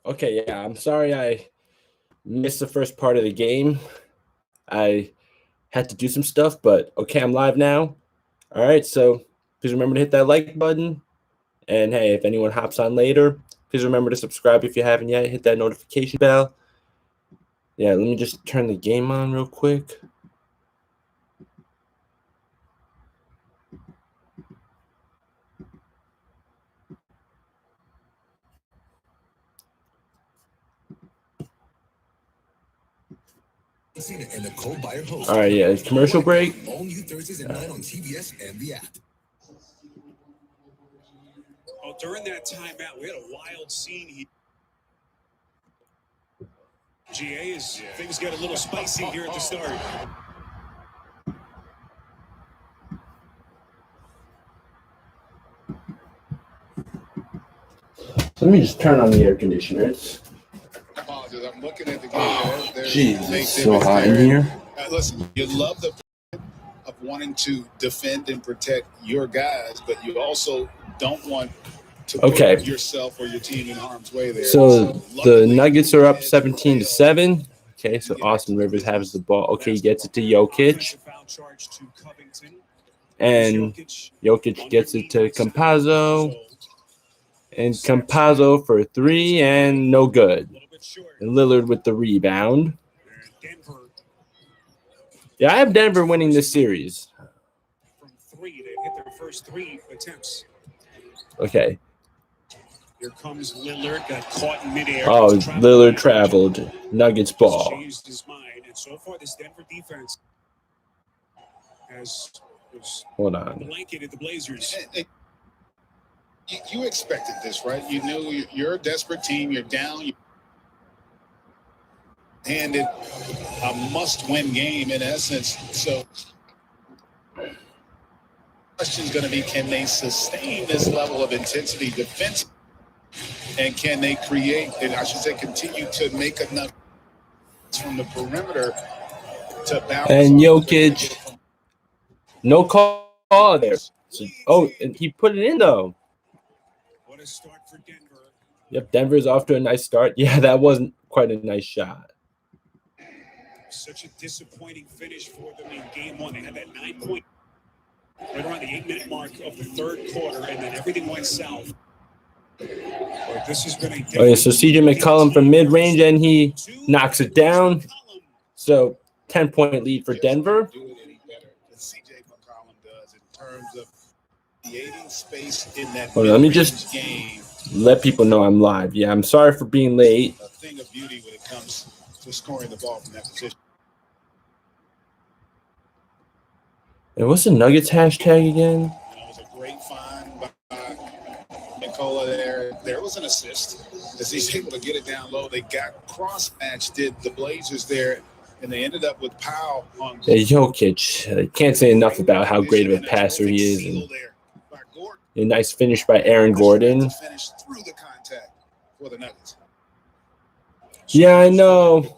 Okay, yeah, I'm sorry I missed the first part of the game. I had to do some stuff, but okay, I'm live now. All right, so please remember to hit that like button. And hey, if anyone hops on later, please remember to subscribe if you haven't yet. Hit that notification bell. Yeah, let me just turn the game on real quick. All right, yeah, commercial break. All new Thursdays at 9 on TBS and the app. Oh, during that timeout, we had a wild scene here. GA is things get a little spicy here at the start. Let me just turn on the air conditioners. I'm looking at the game. Jeez, it's so hot in here. Listen, you love the of wanting to defend and protect your guys, but you also don't want to put yourself or your team in harm's way there. So the Nuggets are up 17-7. Okay, so Austin Rivers has the ball. Okay, he gets it to Jokic. And Jokic gets it to Campazzo. And Campazzo for three, and no good. And Lillard with the rebound. Yeah, I have Denver winning this series. From three, they hit their first 3 attempts. Okay. Here comes Lillard, got caught in midair. Oh, Lillard traveled. Nuggets ball. Changed his mind, and so far this Denver defense has blanketed the Blazers. You expected this, right? You knew you're a desperate team. You're down. You handed a must-win game in essence. So the question's going to be, can they sustain this level of intensity defense? And can they create, and I should say continue to make enough from the perimeter to balance? And Jokic, no call there. So, and he put it in, though. What a start for Denver. Yep, Denver's off to a nice start. Yeah, that wasn't quite a nice shot. Such a disappointing finish for them in game 1. They had that 9-point right around the 8-minute mark of the third quarter, and then everything went south. But this has been a so CJ McCollum from mid-range, and he knocks it down. So 10-point lead for Denver. CJ McCollum does in terms of creating space in that let me just let people know I'm live. Yeah, I'm sorry for being late. A thing of beauty when it comes to scoring the ball from that position. And what's the Nuggets hashtag again? It was a great find by Nicola there. There was an assist as he's able to get it down low. They got cross-matched, did the Blazers there, and they ended up with Powell on. Hey, Jokic, I can't say enough about how great of a passer he is. And a nice finish by Aaron Gordon. Finish through the contact for the Nuggets. Yeah, I know.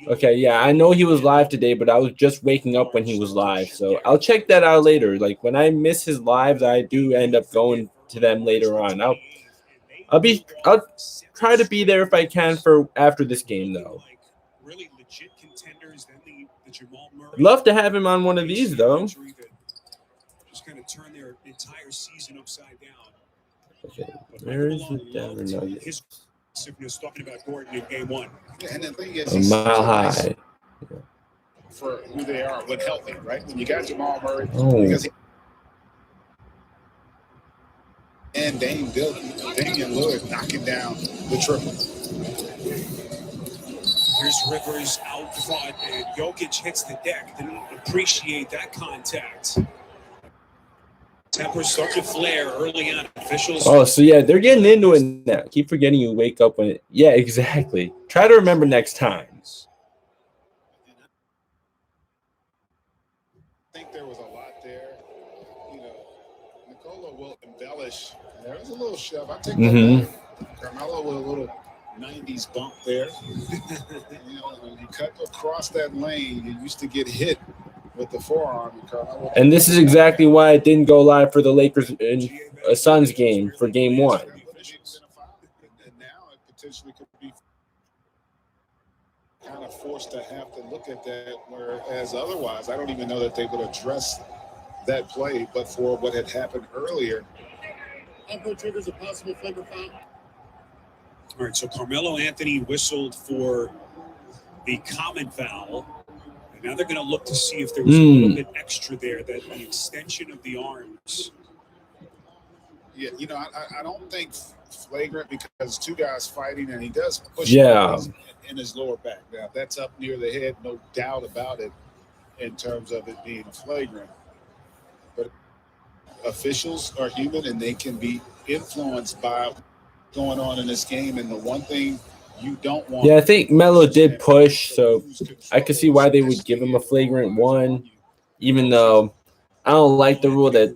Okay, yeah, I know he was live today, but I was just waking up when he was live. So I'll check that out later. Like when I miss his lives, I do end up going to them later on. I'll try to be there if I can for after this game though. I'd love to have him on one of these though. Just kind of turn their entire season upside down. Okay, where is the Denver Nuggets? Talking about Gordon in game 1. Yeah, and the thing is, a mile high for who they are when healthy, right? When you got Jamal Murray, because and Damian Lillard knocking down the triple. Here's Rivers out front, and Jokic hits the deck. Didn't appreciate that contact. Tempers start to flare early on. Officials. Oh, so yeah, they're getting into it now. Keep forgetting you wake up when it. Yeah, exactly. Try to remember next time. I think there was a lot there. You know, Nicola will embellish. There was a little shove. I take that. Carmelo with a little 90s bump there. You know, when you cut across that lane, you used to get hit with the forearm. And this is exactly why it didn't go live for the Lakers and Suns game for game 1. now it potentially could be kind of forced to have to look at that, whereas otherwise I don't even know that they would address that play, but for what had happened earlier. Triggers a possible flavor foul. All right, so Carmelo Anthony whistled for the common foul. And now they're going to look to see if there was a little bit extra there, that the extension of the arms. Yeah, you know, I don't think flagrant, because two guys fighting and he does push in his lower back. Now, that's up near the head, no doubt about it, in terms of it being flagrant. But officials are human and they can be influenced by what's going on in this game. And the one thing you don't want. Yeah, I think Melo did push, so I could see why they would give him a flagrant one, even though I don't like the rule that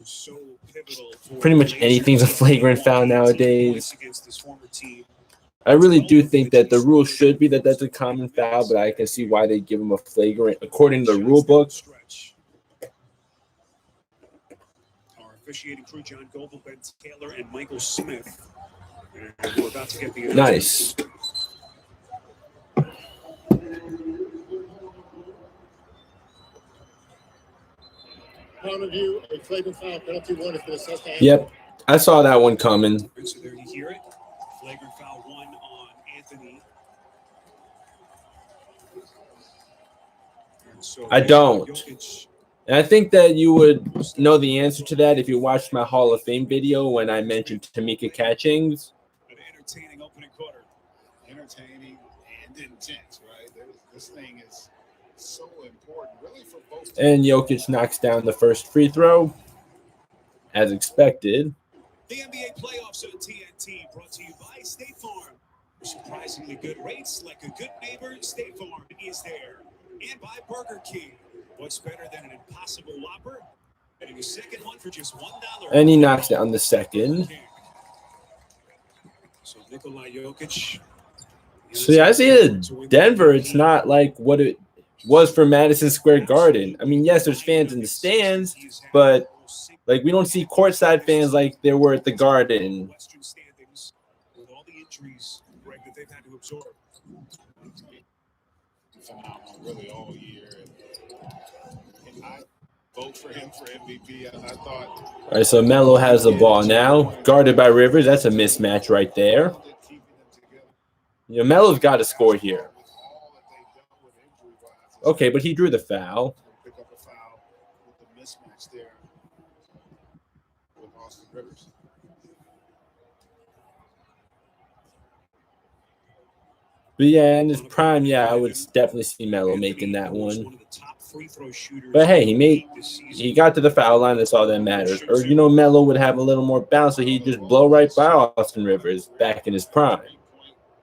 pretty much anything's a flagrant foul nowadays. I really do think that the rule should be that that's a common foul, but I can see why they give him a flagrant according to the rule book. Our officiating crew, John Goble, Ben Taylor, and Michael Smith. And we're about to get the nice. Review, a flagrant foul penalty one has been assessed. Yep, I saw that one coming. So there you hear it. Flagrant foul one on Anthony. So I don't. And I think that you would know the answer to that if you watched my Hall of Fame video when I mentioned Tamika Catchings. An entertaining opening quarter. Entertaining and intense, right? This thing is so important, really, for both teams. And Jokic knocks down the first free throw, as expected. The NBA playoffs on TNT, brought to you by State Farm. For surprisingly good rates, like a good neighbor, State Farm is there. And by Burger King. What's better than an Impossible Whopper? Getting a second one for just $1. And he knocks down the second. So Nikola Jokic. So yeah, I see it. Denver, it's not like what it was for Madison Square Garden. I mean, yes, there's fans in the stands, but like we don't see courtside fans like there were at the Garden. Western standings with all the injuries, Greg, that they've had to absorb. Phenomenal, really, all year. And I vote for him for MVP. I thought. All right, so Melo has the ball now, guarded by Rivers. That's a mismatch right there. You know, Melo's got to score here. Okay, but he drew the foul. Pick up a foul with the mismatch there with Austin Rivers. But yeah, in his prime, yeah, I would definitely see Melo making that one. But hey, he got to the foul line. That's all that matters. Or you know, Melo would have a little more bounce, so he'd just blow right by Austin Rivers back in his prime.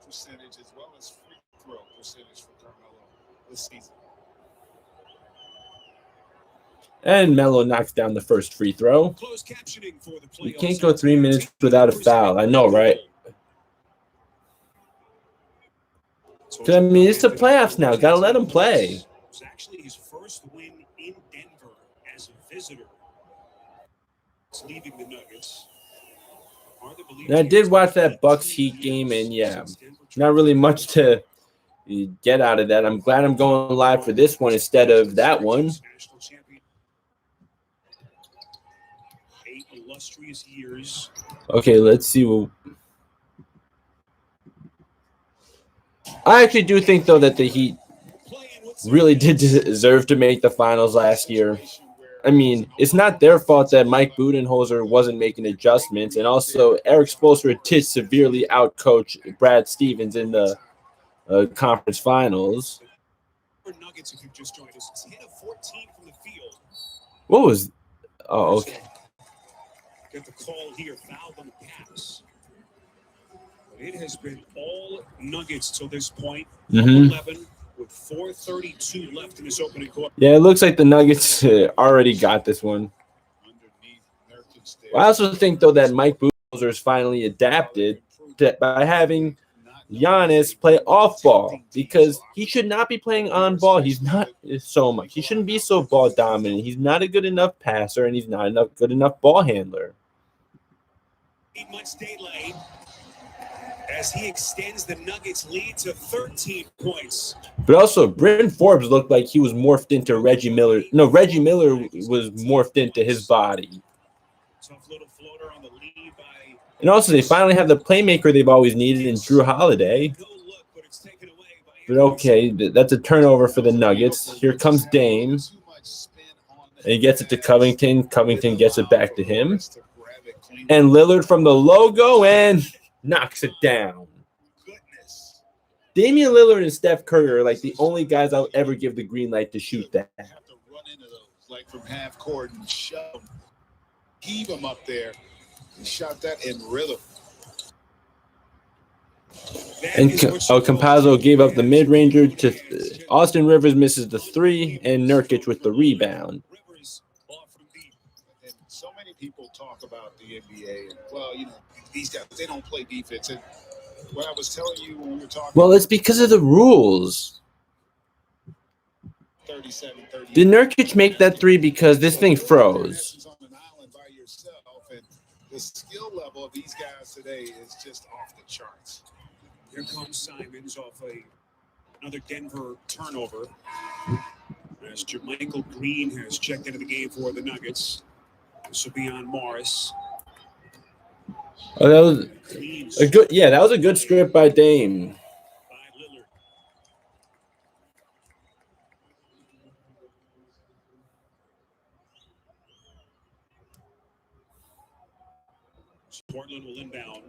Percentage as well as free throw percentage for Carmelo this season. And Melo knocks down the first free throw. You can't go 3 minutes without a foul. I know, right? I mean, it's the playoffs now. Got to let him play. It's actually his first win in Denver as a visitor. It's leaving the Nuggets. And I did watch that Bucks Heat game, and yeah, not really much to get out of that. I'm glad I'm going live for this one instead of that one. 8 illustrious years. Okay, let's see what. I actually do think, though, that the Heat really did deserve to make the finals last year. I mean, it's not their fault that Mike Budenholzer wasn't making adjustments, and also Eric Spoelstra did severely outcoach Brad Stevens in the conference finals. Nuggets, if you've just joined us, it's hit a 14 from the field. What was? Oh, okay. Get the call here, fouled on the pass. It has been all Nuggets till this point. 11 with 4:32 left in this opening quarter. Yeah, it looks like the Nuggets already got this one. I also think, though, that Mike Budenholzer has finally adapted by having Giannis play off ball, because he should not be playing on ball. He's not so much. He shouldn't be so ball dominant. He's not a good enough passer, and he's not good enough ball handler. Much daylight. as he extends the Nuggets' lead to 13 points. But also, Bryn Forbes looked like he was morphed into Reggie Miller. No, Reggie Miller was morphed into his body. Tough little floater on the lead by. And also, they finally have the playmaker they've always needed in Drew Holiday. But okay, that's a turnover for the Nuggets. Here comes Dame. And he gets it to Covington. Covington gets it back to him. And Lillard from the logo and knocks it down. Damian Lillard and Steph Curry are like the only guys I'll ever give the green light to shoot that. Have to run into those, like from half court and shove them, heave them up there. He shot that in rhythm. And Campazzo gave up the mid-ranger to Austin Rivers misses the three, and Nurkic with the rebound. And so many people talk about the NBA, and well, you know, these guys, they don't play defense. And what I was telling you when we were talking. Well, it's because of the rules. 37, 38. Did Nurkic make that three because this thing froze? On an island by yourself, and the skill level of these guys today is just off the charts. Here comes Simons off another Denver turnover. As Jermichael Green has checked into the game for the Nuggets. This will be on Morris. Oh, that was a good. Yeah, that was a good strip by Dame. By Lillard. Portland will inbound.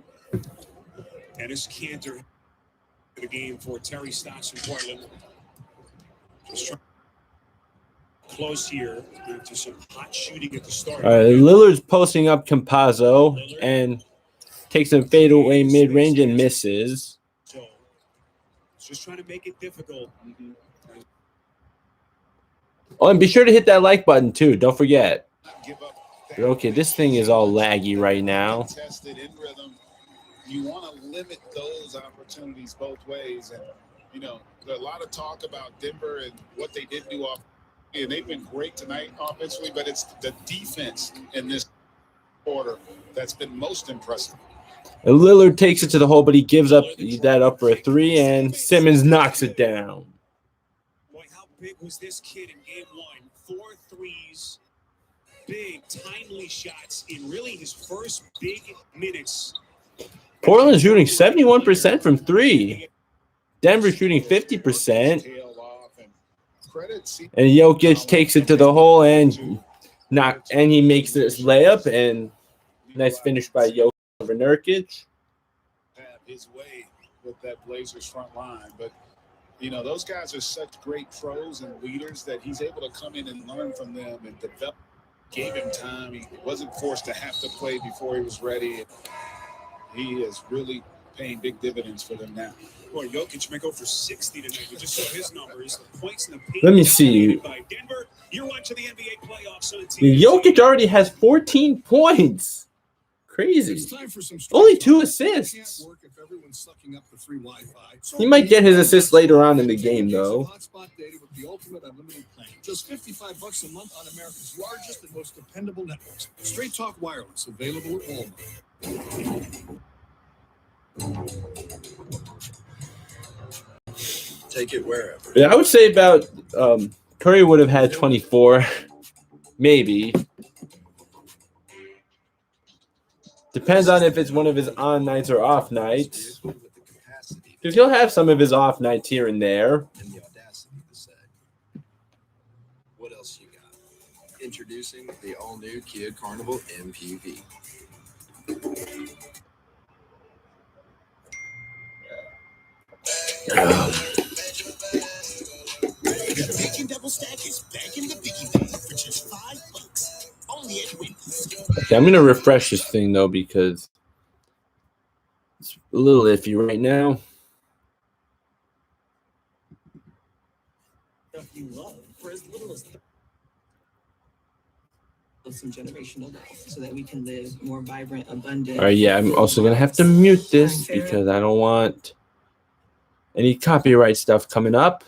Ennis Cantor the game for Terry Stotts in Portland. Just trying close here to some hot shooting at the start. All right, Lillard's posting up Campazzo and takes a fadeaway mid-range and misses. So just trying to make it difficult. Oh, and be sure to hit that like button too. Don't forget. But okay, this thing is all laggy right now. Tested in rhythm. You want to limit those opportunities both ways, and you know there's a lot of talk about Denver and what they did do off, and they've been great tonight offensively. But it's the defense in this quarter that's been most impressive. And Lillard takes it to the hole, but he gives up that up for a three, and Simmons knocks it down. Boy, how big was this kid in game one? 4 threes, big, timely shots in really his first big minutes. Portland shooting 71% from three. Denver shooting 50%. And Jokic takes it to the hole and he makes this layup, and nice finish by Jokic over Nurkic. Have his way with that Blazers front line, but you know those guys are such great pros and leaders that he's able to come in and learn from them and develop. Gave him time. He wasn't forced to have to play before he was ready. He is really paying big dividends for them now. Boy, Jokic may go for 60 tonight. We just saw his numbers. The points in the paint. Let me see. By Denver. You're watching the NBA playoffs on TV. Jokic already has 14 points. Crazy. Only 2 assists. He might get his assists later on in the game, though. Just $55 a month on America's largest and most dependable networks. Straight Talk Wireless, available at Walmart. Take it wherever. Yeah, I would say about Curry would have had 24, maybe. Depends on if it's one of his on nights or off nights. Because he'll have some of his off nights here and there. And the audacity to say, what else you got? Introducing the all-new Kia Carnival MPV. Bacon double stack is back in the biggie bag for just $5. Only at Wendy's. Okay, I'm going to refresh this thing, though, because it's a little iffy right now. You love for as little as some generational wealth so that we can live more vibrant, abundant. All right, yeah, I'm also going to have to mute this because I don't want any copyright stuff coming up.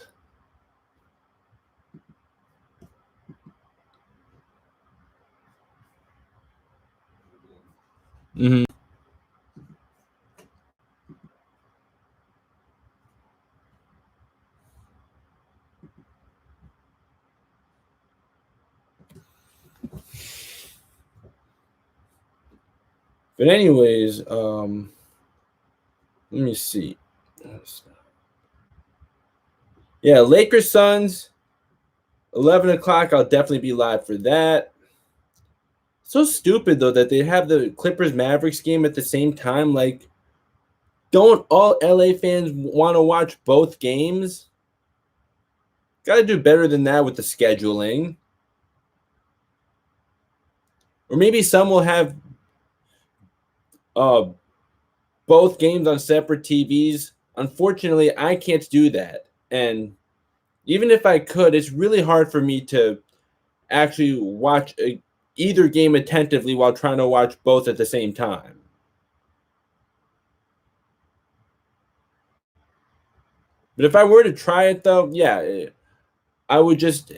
But anyways, let me see. Yeah, Lakers Suns, 11 o'clock. I'll definitely be live for that. So stupid though that they have the Clippers Mavericks game at the same time. Like, don't all LA fans want to watch both games? Got to do better than that with the scheduling. Or maybe some will have both games on separate TVs. Unfortunately, I can't do that. And even if I could, it's really hard for me to actually watch either game attentively while trying to watch both at the same time. But if I were to try it, though, yeah, I would just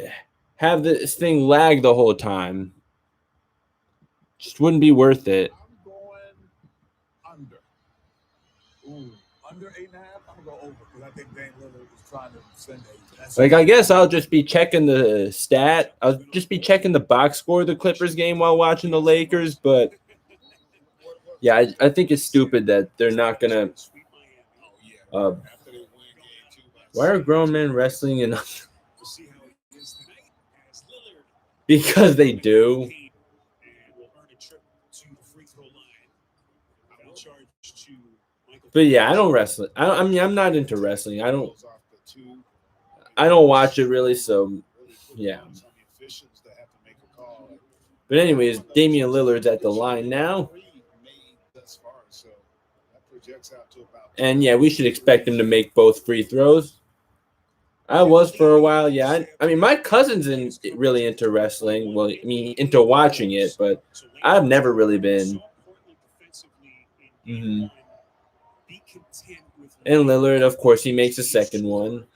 have this thing lag the whole time. Just wouldn't be worth it. I'm going under. Ooh, under 8.5. I'm gonna go over because I think Dame Lillard is trying to send a. Like, I guess I'll just be checking the stat. I'll just be checking the box score of the Clippers game while watching the Lakers. But yeah, I think it's stupid that they're not gonna. Why are grown men wrestling in? Because they do. But yeah, I don't wrestle. I mean, I'm not into wrestling. I don't watch it really. So yeah. But anyways, Damian Lillard's at the line now. And yeah, we should expect him to make both free throws. I was for a while, yeah. I mean, my cousin's really into wrestling. Well, I mean, into watching it, but I've never really been. Mm-hmm. And Lillard, of course, he makes a second one.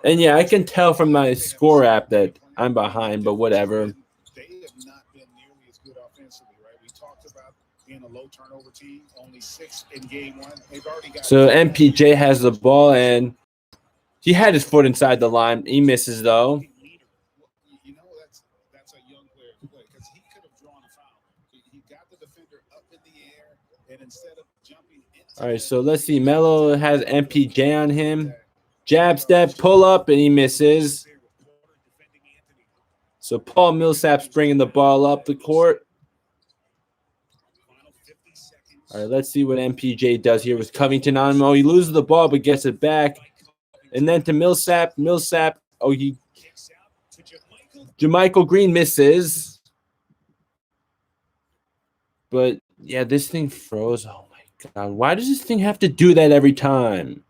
And yeah, I can tell from my score app that I'm behind, but whatever. They have not been nearly as good offensively, right? We talked about being a low turnover team, only 6 in game 1. They've already got. So MPJ has the ball, and he had his foot inside the line. He misses though. You know, that's a young player to play because he could have drawn a foul. He got the defender up in the air, and instead of jumping. All right, so let's see. Melo has MPJ on him. Jab step, pull up, and he misses. So Paul Millsap's bringing the ball up the court. All right, let's see what MPJ does here with Covington on him. Oh, he loses the ball but gets it back. And then to Millsap. Millsap, Jermichael Green misses. But, yeah, this thing froze. Oh, my God. Why does this thing have to do that every time?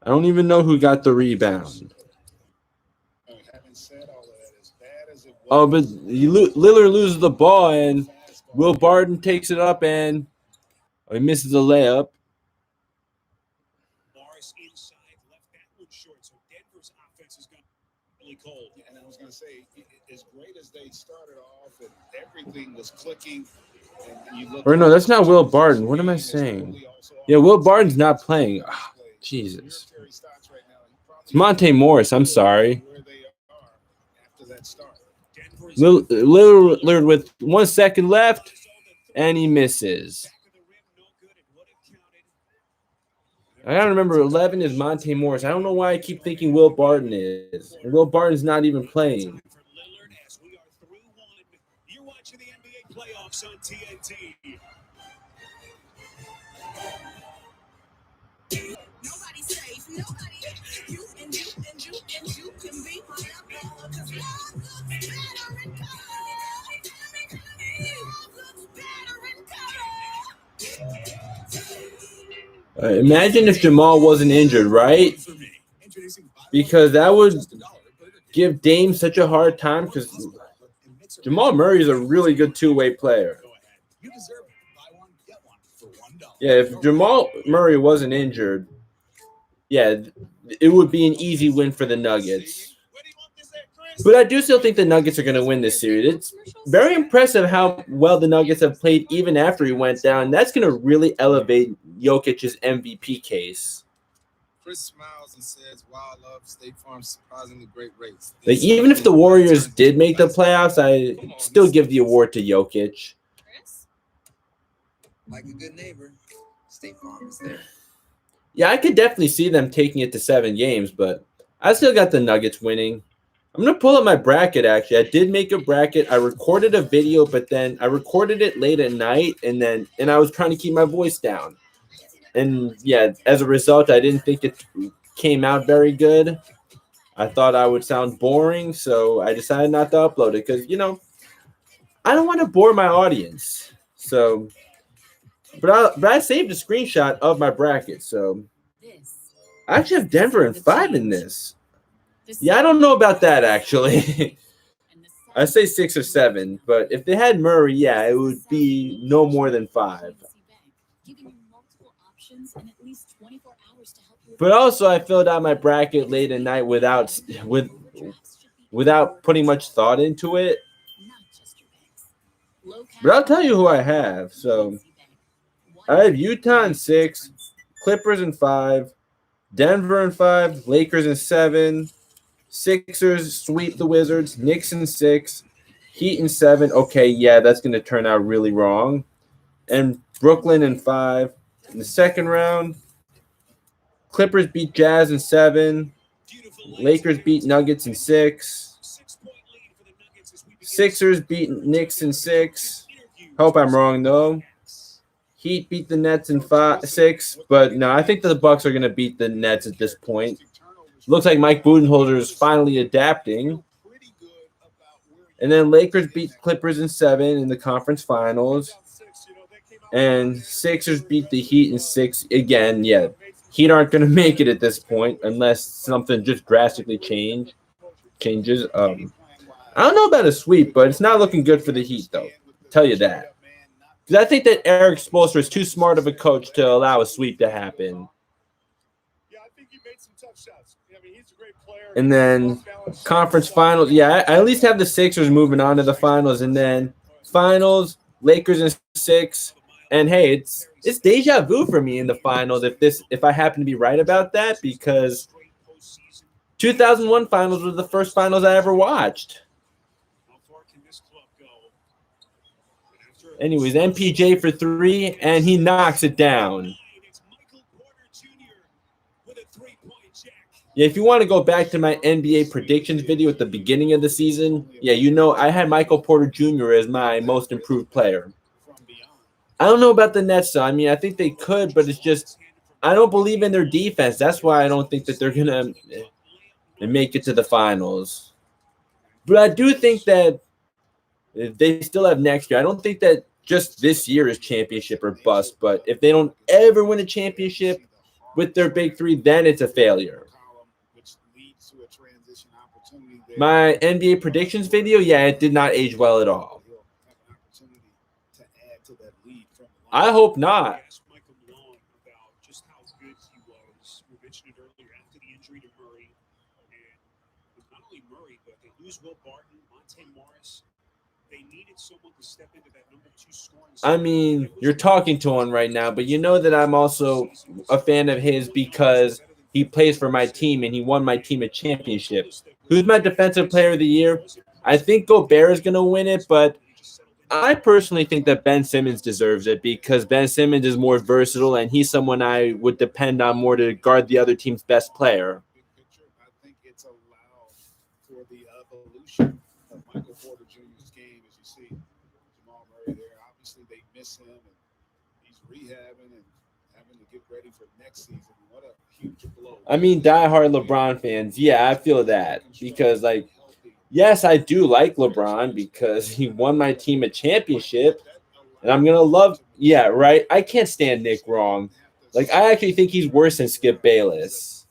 I don't even know who got the rebound. Oh, but Lillard loses the ball, and Will Barton takes it up, and he misses the layup. Morris inside, left that one short. So Denver's offense is going to be really cold. And I was going to say, as great as they started off, and everything was clicking. Or no, that's not Will Barton. What am I saying? Yeah, Will Barton's not playing. Oh, Jesus. It's Monte Morris. I'm sorry. Lillard with 1 second left, and he misses. I gotta remember 11 is Monte Morris. I don't know why I keep thinking Will Barton is. And Will Barton's not even playing. You're watching the NBA playoffs on TNT. Nobody's safe. Nobody. You and you and you and you can be my love, 'cause love looks better in color. Imagine if Jamal wasn't injured, right? Because that would give Dame such a hard time because Jamal Murray is a really good two-way player. Yeah, if Jamal Murray wasn't injured, yeah, it would be an easy win for the Nuggets. But I do still think the Nuggets are going to win this series. It's very impressive how well the Nuggets have played even after he went down. That's going to really elevate Jokic's MVP case. Chris smiles and says, "Wow, I love State Farm's surprisingly great rates." Like, even if the Warriors did make the playoffs, I still give the award to Jokic. Chris? Like a good neighbor, State Farm is there. Yeah, I could definitely see them taking it to 7 games, but I still got the Nuggets winning. I'm going to pull up my bracket, actually. I did make a bracket. I recorded a video, but then I recorded it late at night, and I was trying to keep my voice down. And, yeah, as a result, I didn't think it came out very good. I thought I would sound boring, so I decided not to upload it because, I don't want to bore my audience. So, but I saved a screenshot of my bracket, so I actually have Denver and 5 in this. Yeah, I don't know about that, actually. I say 6 or 7, but if they had Murray, yeah, it would be no more than 5. But also, I filled out my bracket late at night without putting much thought into it. But I'll tell you who I have. So I have Utah in 6, Clippers in 5, Denver in 5, Lakers in 7, Sixers sweep the Wizards, Knicks in 6, Heat in 7. Okay, yeah, that's going to turn out really wrong. And Brooklyn in 5. In the second round, Clippers beat Jazz in 7, Lakers beat Nuggets in 6, Sixers beat Knicks in 6. Hope I'm wrong, though. Heat beat the Nets in 6, but no, I think the Bucks are going to beat the Nets at this point. Looks like Mike Budenholzer is finally adapting. And then Lakers beat Clippers in 7 in the conference finals. And Sixers beat the Heat in 6. Again, yeah, Heat aren't going to make it at this point unless something just drastically changes. I don't know about a sweep, but it's not looking good for the Heat, though. I'll tell you that. Because I think that Eric Spoelstra is too smart of a coach to allow a sweep to happen. Yeah, I think he made some tough shots. I mean, he's a great player. And then conference finals. Yeah, I at least have the Sixers moving on to the finals. And then finals, Lakers in 6. And hey, it's deja vu for me in the finals if I happen to be right about that, because 2001 finals were the first finals I ever watched. Anyways, MPJ for 3, and he knocks it down. Yeah, if you want to go back to my NBA predictions video at the beginning of the season, yeah, I had Michael Porter Jr. as my most improved player. I don't know about the Nets, though. I mean, I think they could, but it's just I don't believe in their defense. That's why I don't think that they're going to make it to the finals. But I do think that they still have next year. I don't think that just this year is championship or bust, but if they don't ever win a championship with their big 3, then it's a failure. My NBA predictions video, yeah, it did not age well at all. I hope not. Just how good he was. We mentioned it earlier after the injury to Murray, and not only Murray, but they lose Will Barton, Monte Morris. They needed someone to step into that number 2 scoring. I mean, you're talking to him right now, but you know that I'm also a fan of his because he plays for my team and he won my team a championship. Who's my defensive player of the year? I think Gobert is going to win it, but I personally think that Ben Simmons deserves it because Ben Simmons is more versatile and he's someone I would depend on more to guard the other team's best player. I think it's allowed for the evolution of Michael Porter Jr.'s game, as you see Jamal Murray there. Obviously, they miss him, and he's rehabbing and having to get ready for next season. What a huge blow. I mean, diehard LeBron fans, yeah, I feel that because, yes, I do like LeBron because he won my team a championship, and I'm going to love – yeah, right? I can't stand Nick wrong. I actually think he's worse than Skip Bayless.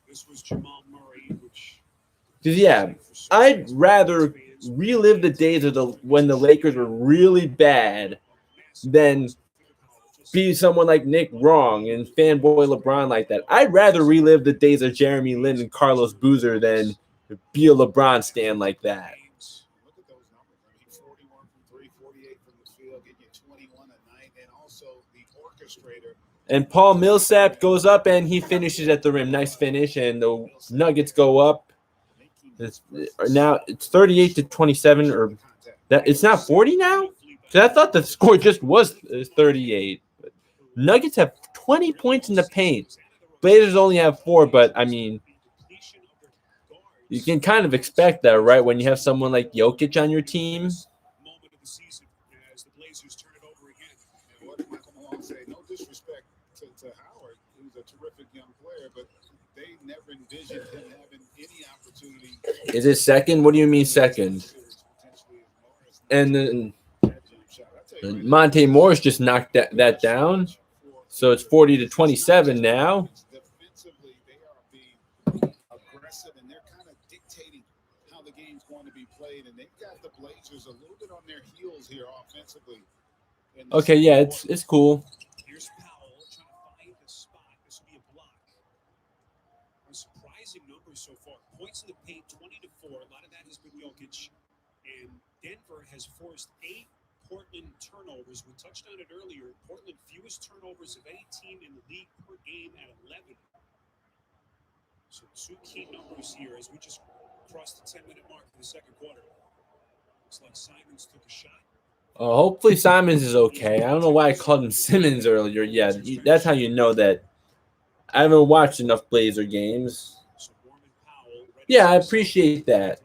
This was Jamal Murray, Because, yeah, I'd rather relive the days of when the Lakers were really bad than be someone like Nick wrong and fanboy LeBron like that. I'd rather relive the days of Jeremy Lin and Carlos Boozer than be a LeBron stan like that. Look at those numbers. I mean, 41 from 3, 48 from the field, getting you 21 a night, and also the orchestrator And Paul Millsap goes up and he finishes at the rim. Nice finish, and the Nuggets go up. Now it's 38-27, or that it's not 40 now. Because I thought the score just was 38. Nuggets have 20 points in the paint. Blazers only have 4, but I mean, you can kind of expect that, right? When you have someone like Jokic on your team. Moment of the season as the Blazers turn it over again. And what did Michael Malone say? No disrespect to Howard, who's a terrific young player, but they never envisioned him having any opportunity. Is it second? What do you mean second? And then Monte Morris just knocked that down. So it's 40-27 now. Defensively, they are being aggressive, and they're kind of dictating how the game's going to be played. And they've got the Blazers a little bit on their heels here offensively. Okay, yeah, it's cool. Here's Powell trying to find the spot. This will be a block. A surprising numbers so far. Points in the paint, 20-4. A lot of that has been Jokic. And Denver has forced 8 Portland turnovers. We touched on it earlier. Portland fewest turnovers of any team in the league per game at 11. So 2 key numbers here as we just crossed the 10-minute mark in the second quarter. Looks like Simons took a shot. Hopefully Simons is okay. I don't know why I called him Simmons earlier. Yeah, that's how you know that I haven't watched enough Blazer games. Yeah, I appreciate that.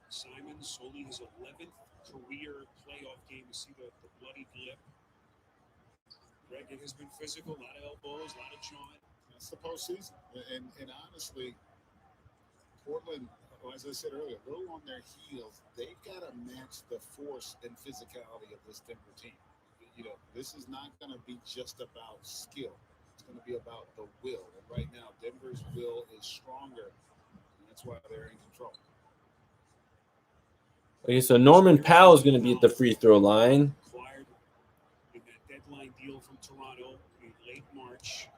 Simons only his 11th career playoff game. You see the bloody blip. Greg, it has been physical, a lot of elbows, a lot of jawing. That's the postseason. And honestly, Portland, as I said earlier, a little on their heels. They've got to match the force and physicality of this Denver team. You know, this is not going to be just about skill. It's going to be about the will. And right now, Denver's will is stronger. And that's why they're in control. Okay, so Norman Powell is going to be at the free throw line. Acquired in that deadline deal from Toronto in late March.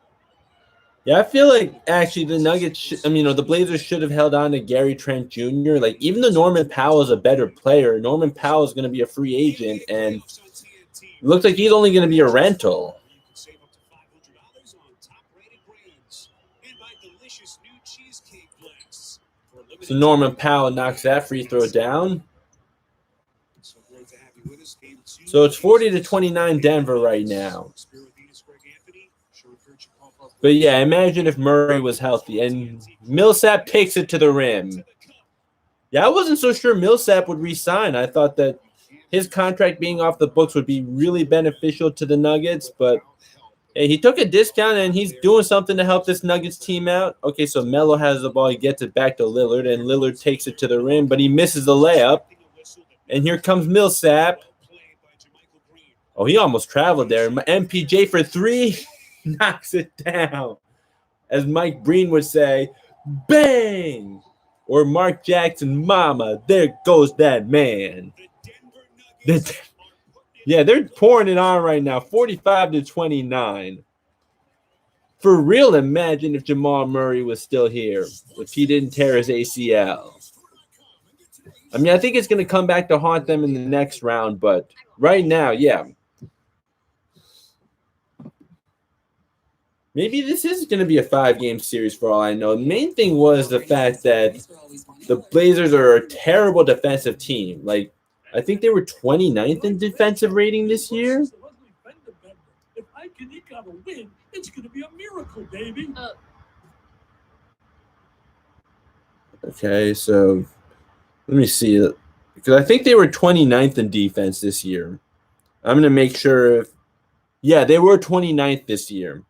Yeah, I feel like actually the Nuggets, the Blazers should have held on to Gary Trent Jr. Like, even though Norman Powell is a better player, Norman Powell is going to be a free agent, and it looks like he's only going to be a rental. You can save up to $500 on top-rated brands and buy delicious new cheesecake blends. So Norman Powell knocks that free throw down. So great to have you with us. Game 2. So it's 40-29 Denver right now. But yeah, imagine if Murray was healthy and Millsap takes it to the rim. Yeah, I wasn't so sure Millsap would re-sign. I thought that his contract being off the books would be really beneficial to the Nuggets, but hey, he took a discount and he's doing something to help this Nuggets team out. Okay, so Melo has the ball. He gets it back to Lillard, and Lillard takes it to the rim, but he misses the layup. And here comes Millsap. Oh, he almost traveled there. MPJ for 3. Knocks it down. As Mike Breen would say, bang! Or Mark Jackson, mama, there goes that man. Yeah, they're pouring it on right now, 45-29. For real, imagine if Jamal Murray was still here, if he didn't tear his ACL. I think it's going to come back to haunt them in the next round, but right now, yeah. Maybe this is going to be a 5-game series for all I know. The main thing was the fact that the Blazers are a terrible defensive team. Like, I think they were 29th in defensive rating this year. If I can eke out a win, it's going to be a miracle, baby. Okay, so let me see. Because I think they were 29th in defense this year. I'm going to make sure. Yeah, they were 29th this year.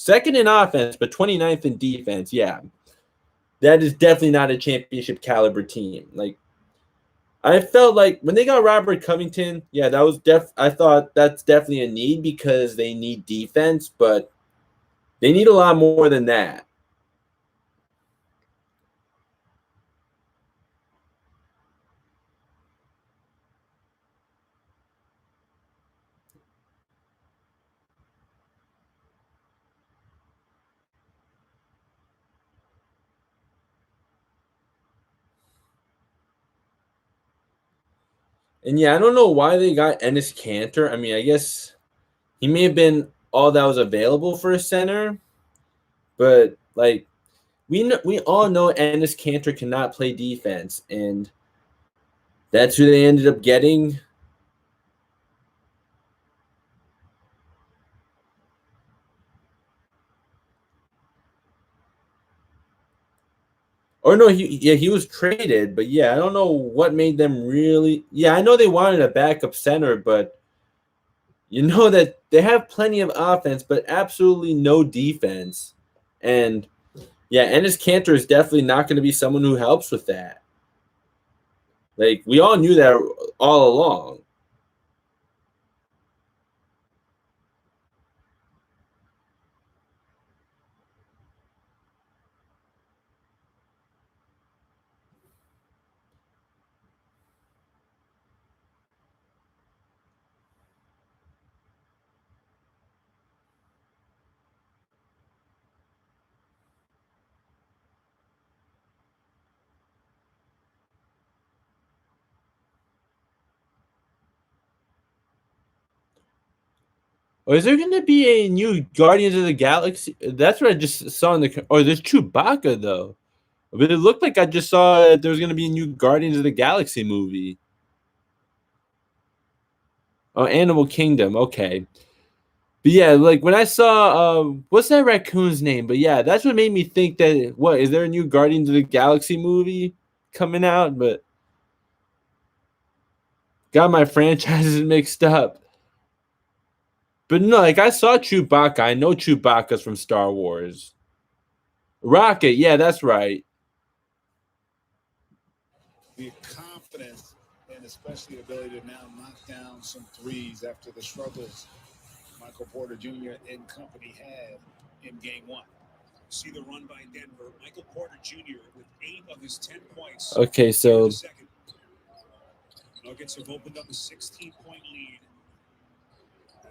Second in offense, but 29th in defense. Yeah, that is definitely not a championship caliber team. Like, I felt like when they got Robert Covington, yeah, that was I thought that's definitely a need because they need defense, but they need a lot more than that. And yeah, I don't know why they got Enes Kanter. I guess He may have been all that was available for a center, but like we all know Ennis Cantor cannot play defense, and that's who they ended up getting. Or no, he was traded, but yeah, I don't know what made them really. Yeah, I know they wanted a backup center, but you know that they have plenty of offense, but absolutely no defense. And yeah, Ennis Cantor is definitely not going to be someone who helps with that. Like we all knew that all along. Or is there going to be a new Guardians of the Galaxy? That's what I just saw in the. Or there's Chewbacca though, but it looked like I just saw that there was going to be a new Guardians of the Galaxy movie. Oh, Animal Kingdom. Okay. But yeah, like when I saw what's that raccoon's name? But yeah, that's what made me think that what is there a new Guardians of the Galaxy movie coming out? But got my franchises mixed up. But no, like I saw Chewbacca. I know Chewbacca's from Star Wars. Rocket, yeah, that's right. The confidence and especially the ability to now knock down some threes after the struggles Michael Porter Jr. and company had in game one. See the run by Denver. Michael Porter Jr. with 8 of his 10 points. Okay, so Nuggets have opened up a 16-point lead.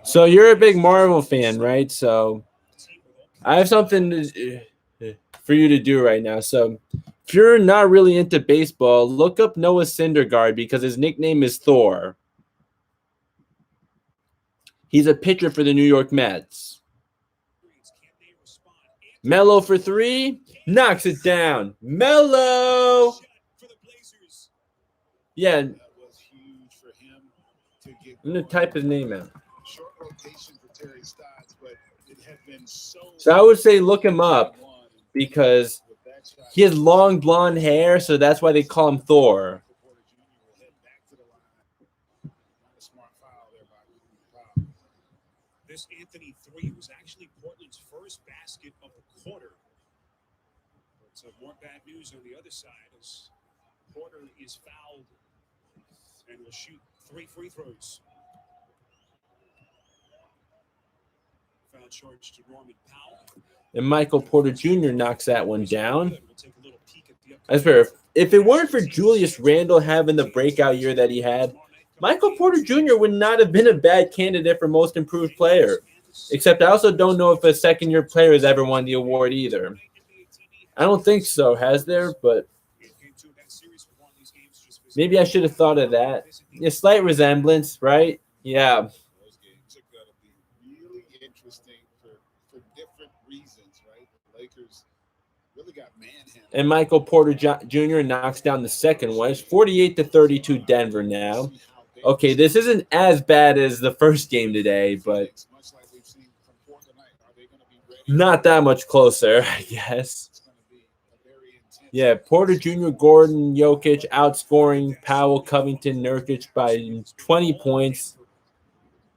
So you're a big Marvel fan, right? So I have something for you to do right now. So if you're not really into baseball, look up Noah Syndergaard because his nickname is Thor. He's a pitcher for the New York Mets. Mello for 3, knocks it down. Mello. Yeah. That was huge for him to get. I'm gonna type his name out. Short rotation for Terry Stotts, but it had been so I would say look him up because he has long blonde hair, so that's why they call him Thor. This Anthony 3 was actually Portland's first basket of the quarter. So more bad news on the other side as Porter is fouled and will shoot 3 free throws. Foul charge to Norman Powell. And Michael Porter Jr. knocks that one down. I swear, if it weren't for Julius Randle having the breakout year that he had, Michael Porter Jr. would not have been a bad candidate for most improved player. Except I also don't know if a second-year player has ever won the award either. I don't think so, has there? But maybe I should have thought of that. A slight resemblance, right? Yeah. Those games are going to be really interesting for different reasons, right? The Lakers really got manhandled. And Michael Porter Jr. knocks down the second one. It's 48-32 Denver now. Okay, this isn't as bad as the first game today, but not that much closer, I guess. Yeah, Porter Jr., Gordon, Jokic outscoring Powell, Covington, Nurkic by 20 points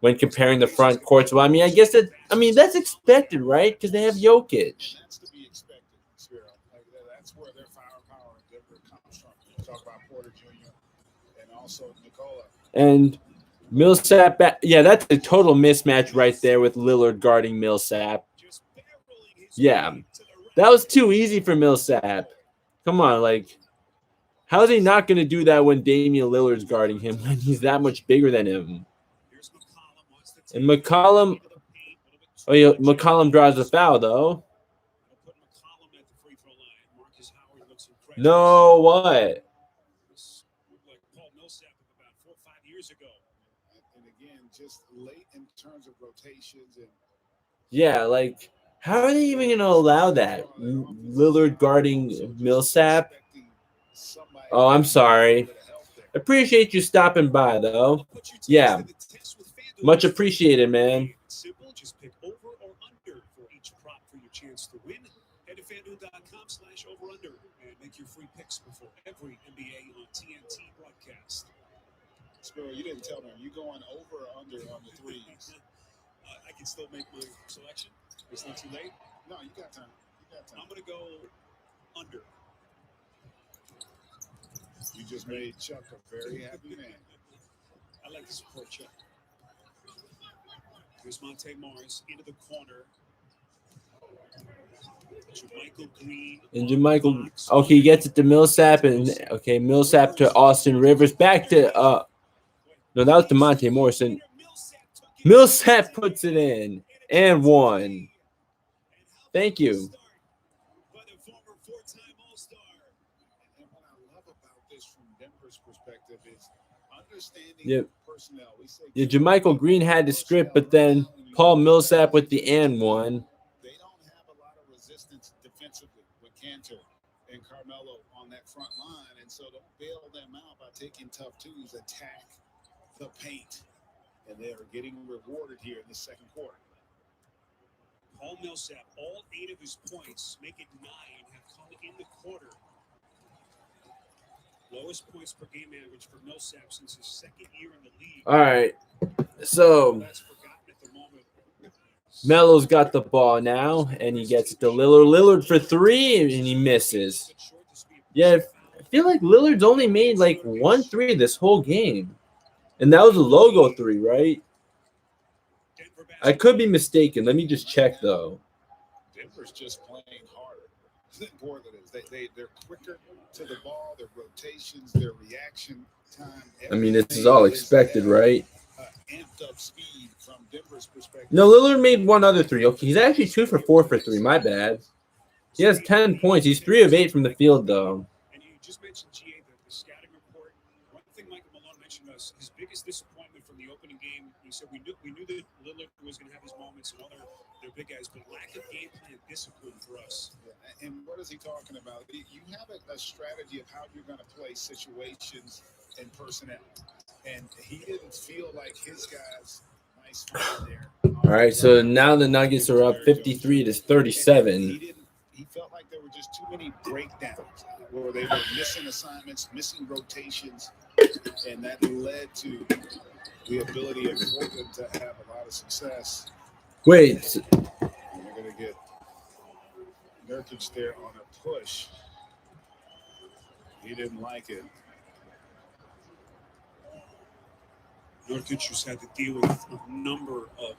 when comparing the front courts. Well, I mean, that's expected, right? Because they have Jokic. That's to be expected, Spiro. That's where their firepower in Denver comes from. You talk about Porter Jr. and also Nikola. And Millsap, yeah, that's a total mismatch right there with Lillard guarding Millsap. Yeah, that was too easy for Millsap. Come on, like, how is he not going to do that when Damian Lillard's guarding him when he's that much bigger than him? And McCollum draws a foul, though. No, what? And again, just late in terms of rotations and Yeah, like how are they even going to allow that? Lillard guarding Millsap? Oh, I'm sorry. Appreciate you stopping by, though. Yeah, much appreciated, man. Simple, just pick over or under for each prop for your chance to win. Head to FanDuel.com/over/under and make your free picks before every NBA on TNT broadcast. Spiro, you didn't tell me. Are you going over or under on the threes? I can still make my selection. It's not too late. No, you got time. I'm going to go under. You just made Chuck a very happy man. I like to support Chuck. Here's Monte Morris into the corner. Jermichael Green. And Jermichael, okay, he gets it to Millsap, and okay, Millsap to Austin Rivers. Back to no, that was to Monte Morrison. Millsap puts it in and one. Thank you. And what I love about this from Denver's perspective is understanding personnel. We say Jermichael Green had the script, but then Paul Millsap with the and one. they don't have a lot of resistance defensively with Cantor and Carmelo on that front line, and so don't bail them out by taking tough twos, attack the paint, and they are getting rewarded here in the second quarter. Paul Millsap, all 8 of his points, make it 9, have come in the quarter. Lowest points per game average for Millsap since his second year in the league. All right, so That's forgotten at the moment. Melo's got the ball now, and he gets it to Lillard. Lillard for 3, and he misses. Yeah, I feel like Lillard's only made like 1 3 this whole game. And that was a logo 3, right? I could be mistaken. Let me just check, though. Denver's just playing harder than Portland is. They're quicker to the ball, their rotations, their reaction time. I mean, this is all expected, right? Amped up speed from Denver's perspective. No, Lillard made 1 other 3. Okay, he's actually 2 for 4 for 3. My bad. He has 10 points. He's 3 of 8 from the field, though. And you just mentioned, GA, the scouting report. One thing Michael Malone mentioned was his biggest disappointment from the opening game. He said we knew that Lillard was going to have his moments and other their big guys, but lack of game plan discipline for us. Yeah, and what is he talking about? You have a strategy of how you're going to play situations and personnel. And he didn't feel like his guys nice there. All right, so now the Nuggets are up 53 to 37. He felt like there were just too many breakdowns where they were missing assignments, missing rotations, and that led to the ability of Portland to have a lot of success. Wait. And we're going to get Nurkic there on a push. He didn't like it. Nurkic has had to deal with a number of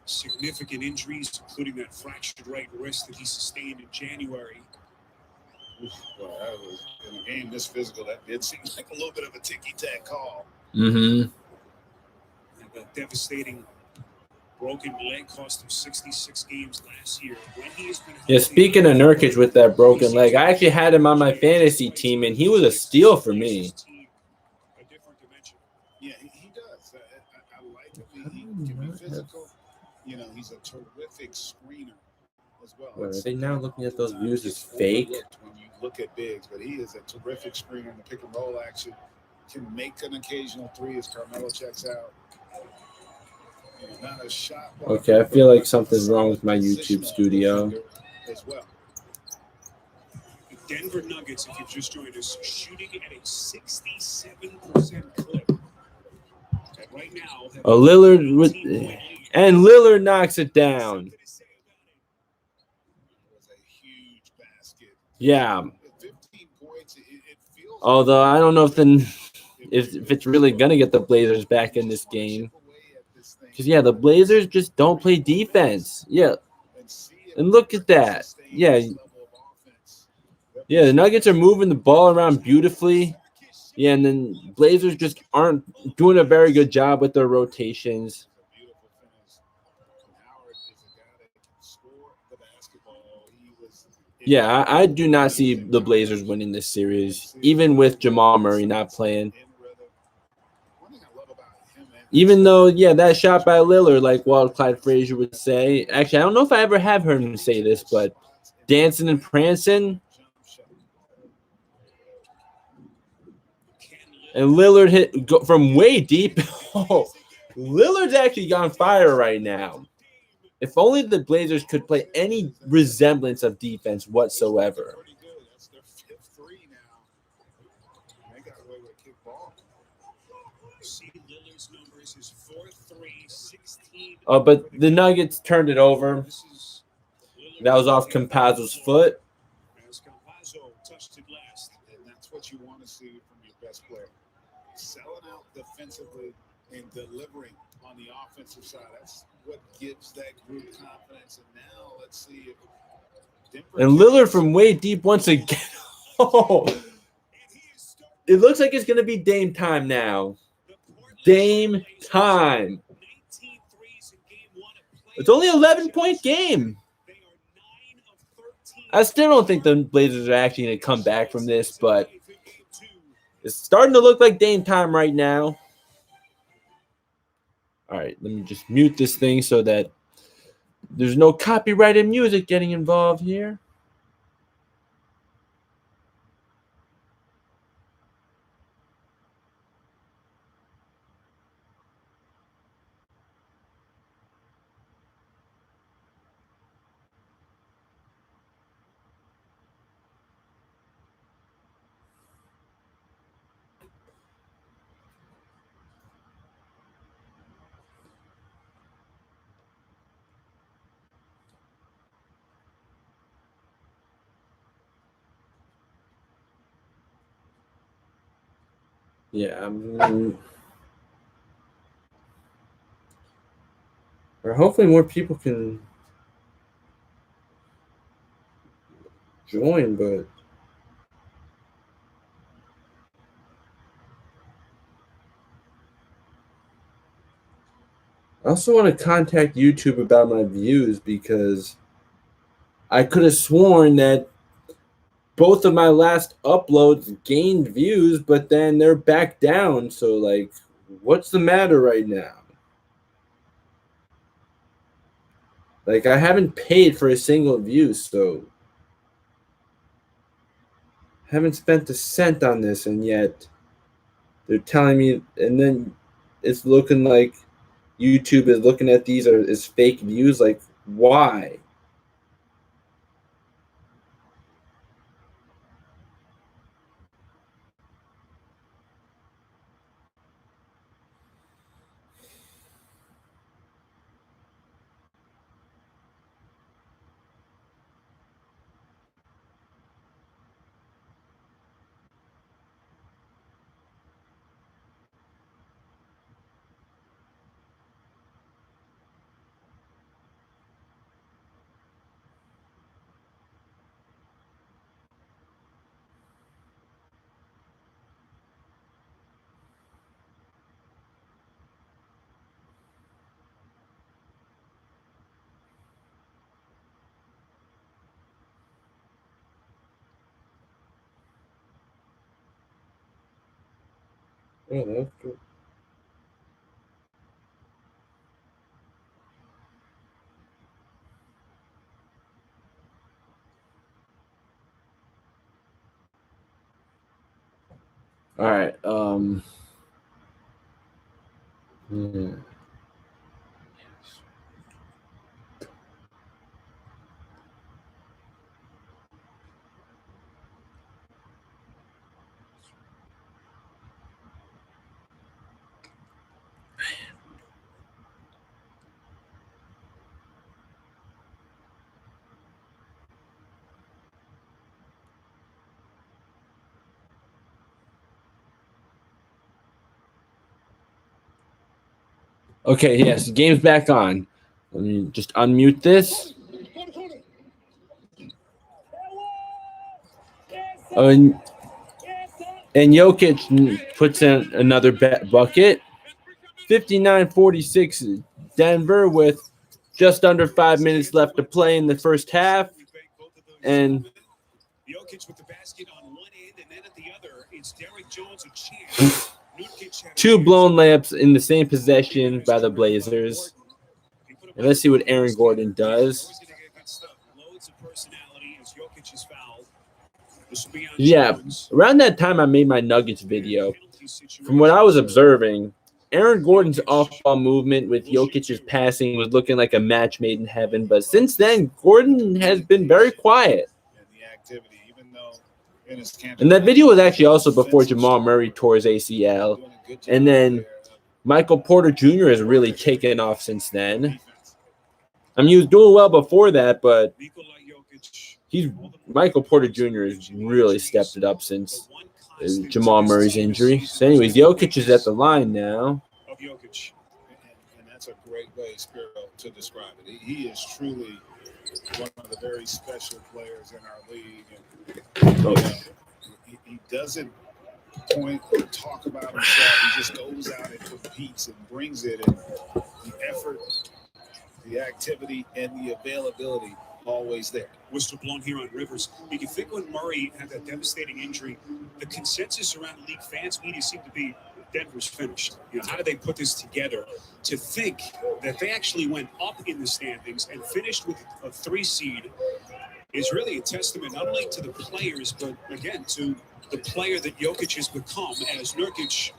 significant injuries, including that fractured right wrist that he sustained in January. Well, that was in a game this physical. That did seem like a little bit of a ticky-tack call. Mm-hmm. And a devastating broken leg cost him 66 games last year. When he has been Yeah, speaking of Nurkic with that broken leg, I actually had him on my fantasy team, and he was a steal for me. A different dimension. Yeah, he does. I like him. He can be physical. You know, he's a terrific screener as well. Wait, are they now looking at those views as fake? When you look at bigs, but he is a terrific screener in the pick and roll action. Can make an occasional 3 as Carmelo checks out. You know, not a shot. Okay, I feel like something's wrong with my YouTube studio. As well. The Denver Nuggets, if you've just joined us, shooting at a 67% clip. And right now, Oh, Lillard with, and Lillard knocks it down. It was a huge basket. Yeah. 15 points. It feels Although I don't know if it's really gonna get the Blazers back in this game. Because yeah, the Blazers just don't play defense. Yeah. And look at that. Yeah. Yeah, the Nuggets are moving the ball around beautifully. Yeah, and then Blazers just aren't doing a very good job with their rotations. Yeah, I do not see the Blazers winning this series, even with Jamal Murray not playing. One thing I love about him and Even though, yeah, that shot by Lillard, like Walt Clyde Frazier would say. Actually, I don't know if I ever have heard him say this, but dancing and prancing. And Lillard hit from way deep. Oh, Lillard's actually on fire right now. If only the Blazers could play any resemblance of defense whatsoever. That's their fifth three now. They got away with a kick ball. See Lillard's numbers, his 4-3, 16. Oh, but the Nuggets turned it over. That was off Campazzo's foot. As Campazzo touched it last. And that's what you want to see from your best player. Selling out defensively and delivering on the offensive side. That's what gives that group confidence. And now let's see if Denver And Lillard from way deep once again. Oh, it looks like it's going to be Dame time now. Dame time. It's only an 11-point game. I still don't think the Blazers are actually going to come back from this, but it's starting to look like Dame time right now. All right, let me just mute this thing so that there's no copyrighted music getting involved here. Yeah, or hopefully more people can join, but I also want to contact YouTube about my views because I could have sworn that both of my last uploads gained views, but then they're back down. So, like, what's the matter right now? Like, I haven't paid for a single view, so haven't spent a cent on this, and yet they're telling me, and then it's looking like YouTube is looking at these as fake views. Like, why? Oh, that's good. All right. Yeah. Okay, yes, the game's back on. Let me just unmute this. Oh, and Jokic puts in another bucket. 59-46 Denver with just under 5 minutes left to play in the first half. And Jokic with the basket on one end, and then at the other, it's Derrick Jones and Chance. 2 blown layups in the same possession by the Blazers. And let's see what Aaron Gordon does. Yeah, around that time I made my Nuggets video. From what I was observing, Aaron Gordon's off-ball movement with Jokic's passing was looking like a match made in heaven. But since then, Gordon has been very quiet. And that video was actually also before Jamal Murray tore his ACL. And then Michael Porter Jr. has really taken off since then. I mean, he was doing well before that, but Michael Porter Jr. has really stepped it up since Jamal Murray's injury. So anyways, Jokic is at the line now. And that's a great way, Spiro, to describe it. He is truly one of the very special players in our league. And, he doesn't point or talk about himself. He just goes out and competes and brings it. And the effort, the activity, and the availability always there. Whistle blown here on Rivers. You think when Murray had that devastating injury, the consensus around league fans, media seemed to be Denver's finished. How do they put this together? To think that they actually went up in the standings and finished with a 3 seed is really a testament not only to the players, but again to the player that Jokic has become as Nurkic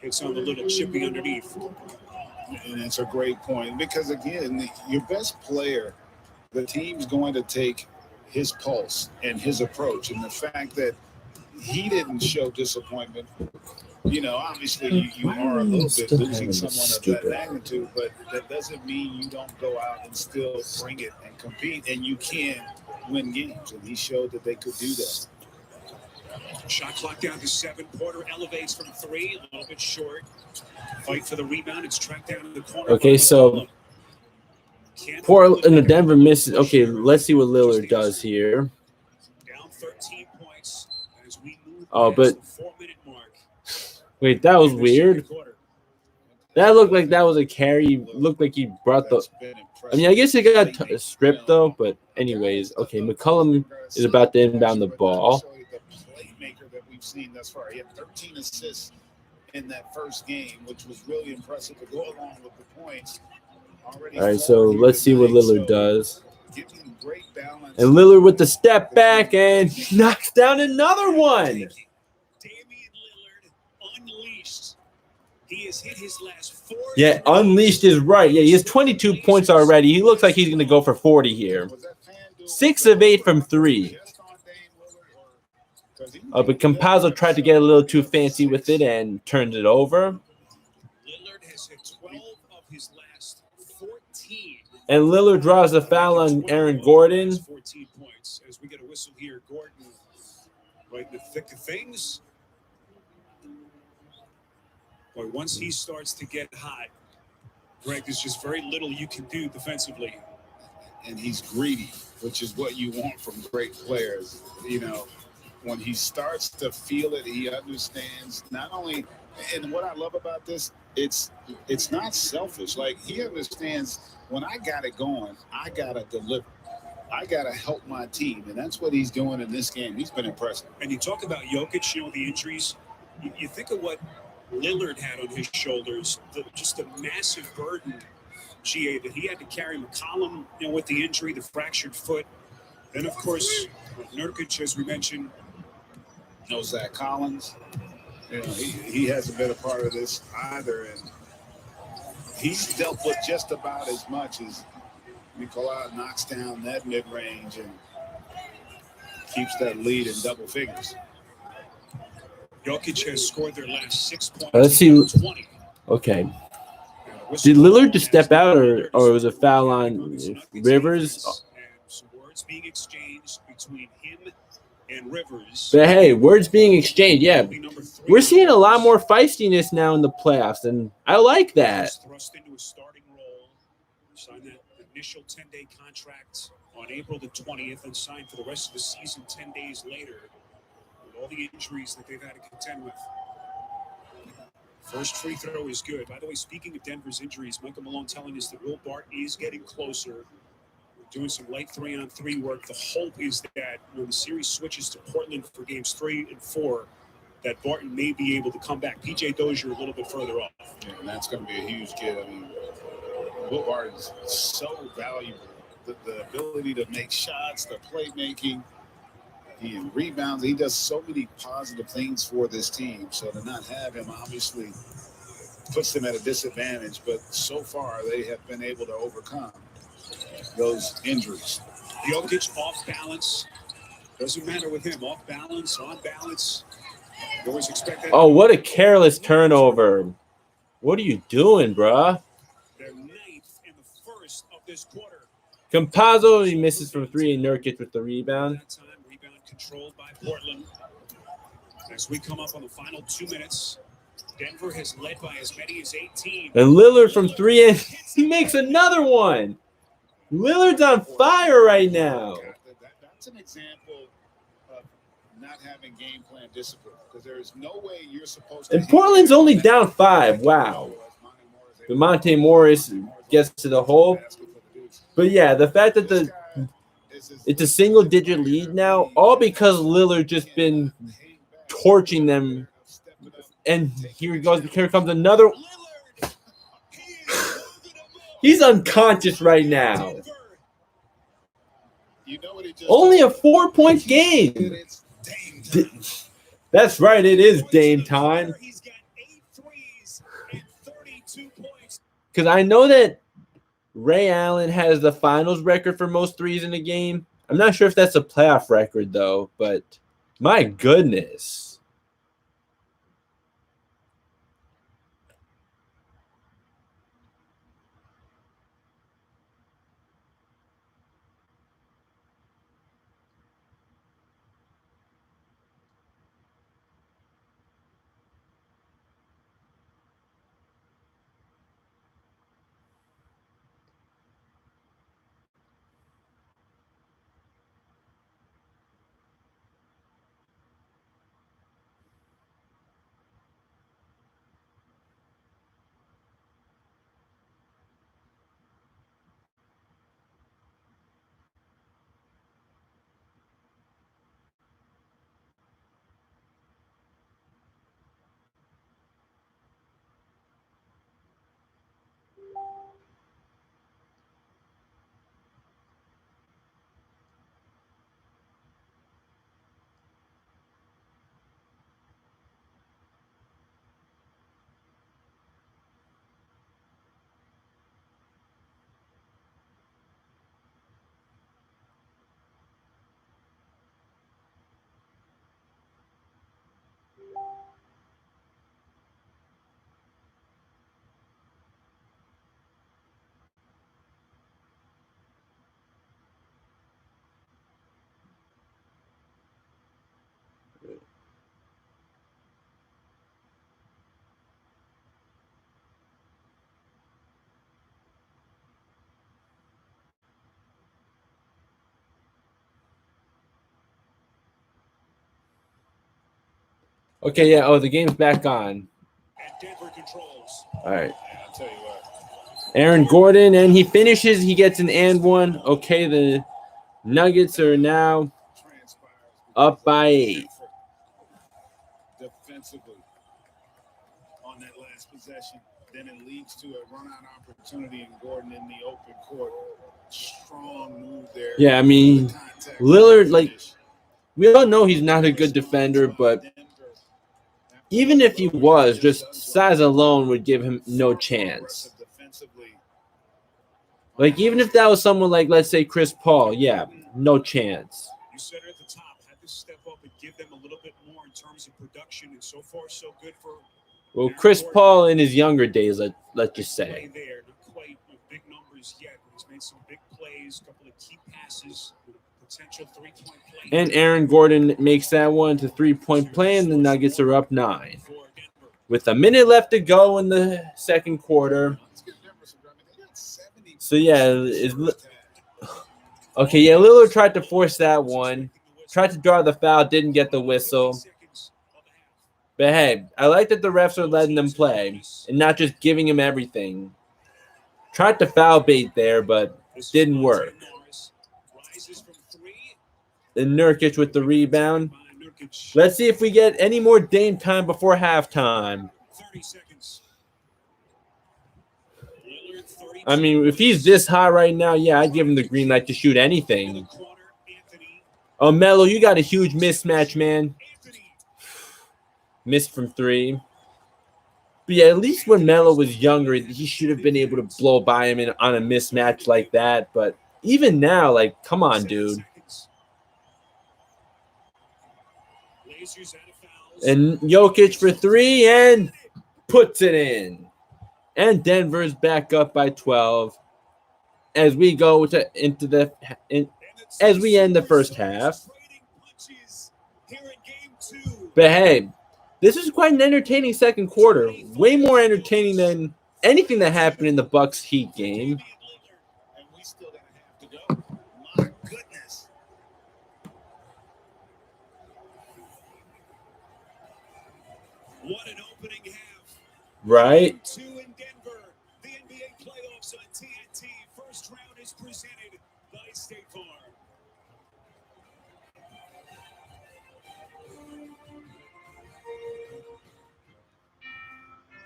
gets on the little chippy underneath. And it's a great point because, again, your best player, the team's going to take his pulse and his approach. And the fact that he didn't show disappointment, obviously you are a little bit losing someone of that magnitude, but that doesn't mean you don't go out and still bring it and compete, and you can win games. And he showed that they could do that. Shot clock down to 7. Porter elevates from 3, a little bit short. Fight for the rebound. It's tracked down in the corner. Okay, so Denver misses. Okay, let's see what Lillard does here. Down 13 points as we move but the 4-minute mark. Wait, that was weird. That looked like that was a carry. Looked like he brought the. I mean, I guess he got stripped though. But anyways, okay, McCollum is about to inbound the ball. That we've seen thus far. He had 13 assists in that first game, which was really impressive to go along with the points. All right, so let's see what Lillard does. And Lillard with the step back and knocks down another one. Damian Lillard unleashed. He has hit his last 4. Yeah, unleashed is right. Yeah, he has 22 points already. He looks like he's going to go for 40 here. 6 of 8 from 3. But Campazzo tried to get a little too fancy with it and turned it over. Lillard has hit 12 of his last 14. And Lillard draws a foul on Aaron Gordon. 14 points. As we get a whistle here, Gordon right in the thick of things. Boy, once he starts to get hot, Greg, there's just very little you can do defensively. And he's greedy, which is what you want from great players. When he starts to feel it, he understands not only, and what I love about this, it's not selfish. Like, he understands when I got it going, I got to deliver. I got to help my team. And that's what he's doing in this game. He's been impressive. And you talk about Jokic, the injuries. You think of what Lillard had on his shoulders, just a massive burden, GA, that he had to carry. McCollum, with the injury, the fractured foot. Then, of course, Nurkic, as we mentioned. Zach Collins, he hasn't been a part of this either, and he's dealt with just about as much as Nicola knocks down that mid-range and keeps that lead in double figures. Jokic has scored their last 6 points. Let's see. Okay. Did Lillard just step out, or was a foul on Rivers? Some words being exchanged between him and Rivers. But hey, words being exchanged, yeah. We're seeing a lot more feistiness now in the playoffs, and I like that. Thrust into a starting role, signed that initial 10-day contract on April the 20th, and signed for the rest of the season 10 days later, with all the injuries that they've had to contend with. First free throw is good. By the way, speaking of Denver's injuries, Michael Malone telling us that Will Bart is getting closer. Doing some light 3-on-3 work. The hope is that when the series switches to Portland for games 3 and 4, that Barton may be able to come back. PJ Dozier a little bit further off. Yeah, and that's going to be a huge kid. I mean, Will Barton is so valuable. The ability to make shots, the playmaking, he rebounds. He does so many positive things for this team. So to not have him obviously puts them at a disadvantage. But so far, they have been able to overcome those injuries. Jokic off balance. Doesn't matter with him. Off balance, on balance. You always expect that. Oh, what a careless turnover. What are you doing, bruh? They're ninth in the first of this quarter. Campazzo, he misses from 3, and Nurkic with the rebound. That time, rebound controlled by Portland. As we come up on the final 2 minutes, Denver has led by as many as 18. And Lillard from 3, and he makes another one. Lillard's on fire right now. That's an example of not having game plan discipline, because there is no way you're supposed to. And Portland's only down 5. Wow. But Monte Morris gets to the hole. But yeah, the fact that it's a single-digit lead now, all because Lillard just been torching them. And here comes another. He's unconscious right now. Only a 4-point game. That's right. It is Dame time. Because I know that Ray Allen has the finals record for most threes in a game. I'm not sure if that's a playoff record, though. But my goodness. Okay, yeah. Oh, the game's back on. And Denver controls. All right. I'll tell you what. Aaron Gordon, and he finishes. He gets an and one. Okay, the Nuggets are now up by 8. Defensively on that last possession, then it leads to a run-out opportunity, and Gordon in the open court. Strong move there. Yeah, I mean, Lillard, like, we all know he's not a good defender, but even if he was, just size alone would give him no chance. Like, even if that was someone like, let's say, Chris Paul, yeah, no chance. You said it at the top, had to step up and give them a little bit more in terms of production, and so far, so good for. Well, Chris Paul in his younger days, let's just say. There, not quite with big numbers yet, but he's made some big plays, a couple of key passes, potential 3-point play. And Aaron Gordon makes that one to 3-point play, and the Nuggets are up 9. With a minute left to go in the second quarter. So, yeah, okay, yeah, Lillard tried to force that one. Tried to draw the foul, didn't get the whistle. But, hey, I like that the refs are letting them play and not just giving him everything. Tried to foul bait there, but didn't work. And Nurkic with the rebound. Jokic. Let's see if we get any more Dame time before halftime. 30 seconds. Lillard, 32. I mean, if he's this high right now, yeah, I'd give him the green light to shoot In the anything. corner, Anthony. Oh, Melo, you got a huge mismatch, man. Anthony. Missed from 3. But yeah, at least when Melo was younger, he should have been able to blow by him on a mismatch like that. But even now, like, come on, 7 dude. seconds. Blazers out of fouls. And Jokic for 3 and puts it in. And Denver's back up by 12 as we go as we end the first half. Trading punches here in game 2. But hey, this is quite an entertaining second quarter. Way more entertaining than anything that happened in the Bucks Heat game. And we still got a half to go. My goodness. What an opening half. Right? Game 2 in Denver. The NBA playoffs on TNT. First round is presented by State Farm.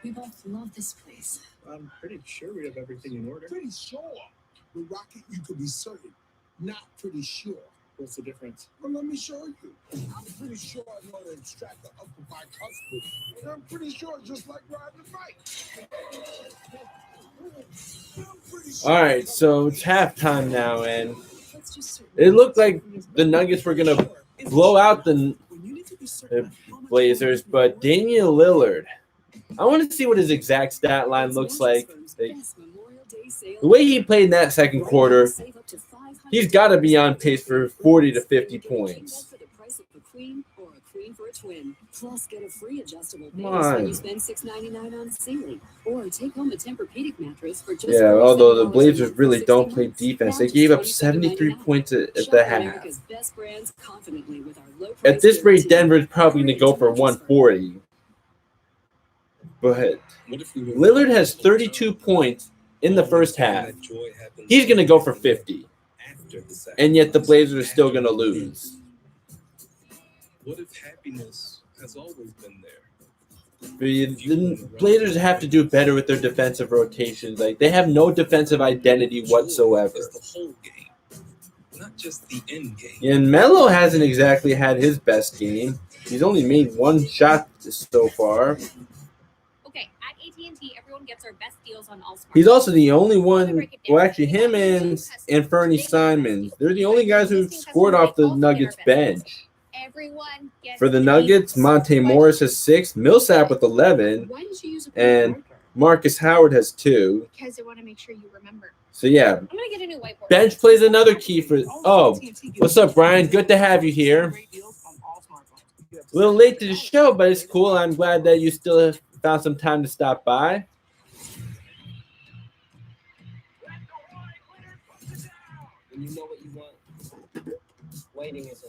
We both love this place. I'm pretty sure we have everything in order. Pretty sure. With Rocket, you could be certain. Not pretty sure. What's the difference? Well, let me show you. I'm pretty sure I know how to extract the upper bicuspid. And I'm pretty sure it's just like riding a bike. I'm pretty sure. All right, so it's halftime now, and it looked like the Nuggets were going to blow out the Blazers, but Damian Lillard, I want to see what his exact stat line looks like. The way he played in that second quarter, he's got to be on pace for 40 to 50 points. Plus, get a free adjustable base Come on. when you spend $6.99 on Sealy, or take home a Tempur-Pedic mattress for just Yeah, although the $47 Blazers a month really for don't 60 play months. defense. Now They just gave up $27.99. 73 points at Shop the half. America's best brands confidently with our low At price this rate, guarantee. Denver's probably going to go for 140. But Lillard has 32 points in the first half. He's going to go for 50. And yet the Blazers are still going to lose. What if happiness has always been there? The Blazers have to do better with their defensive rotations. Like, they have no defensive identity whatsoever. It's the whole game, not just the end game. And Melo hasn't exactly had his best game. He's only made 1 shot so far. Okay, at AT&T, everyone gets our best deals on all smart. He's also the only one, well, actually, him and Fernie Simons, they're the only guys who've scored off the Nuggets bench. Everyone gets For the Nuggets, Monte Morris has 6, Millsap with 11, Why did you use a and marker? Marcus Howard has 2. Because I want to make sure you remember. So, yeah, I'm going to get a new whiteboard. bench plays another key for – oh, what's up, Brian? Good to have you here. A little late to the show, but it's cool. I'm glad that you still have found some time to stop by. When you know what you want, waiting is a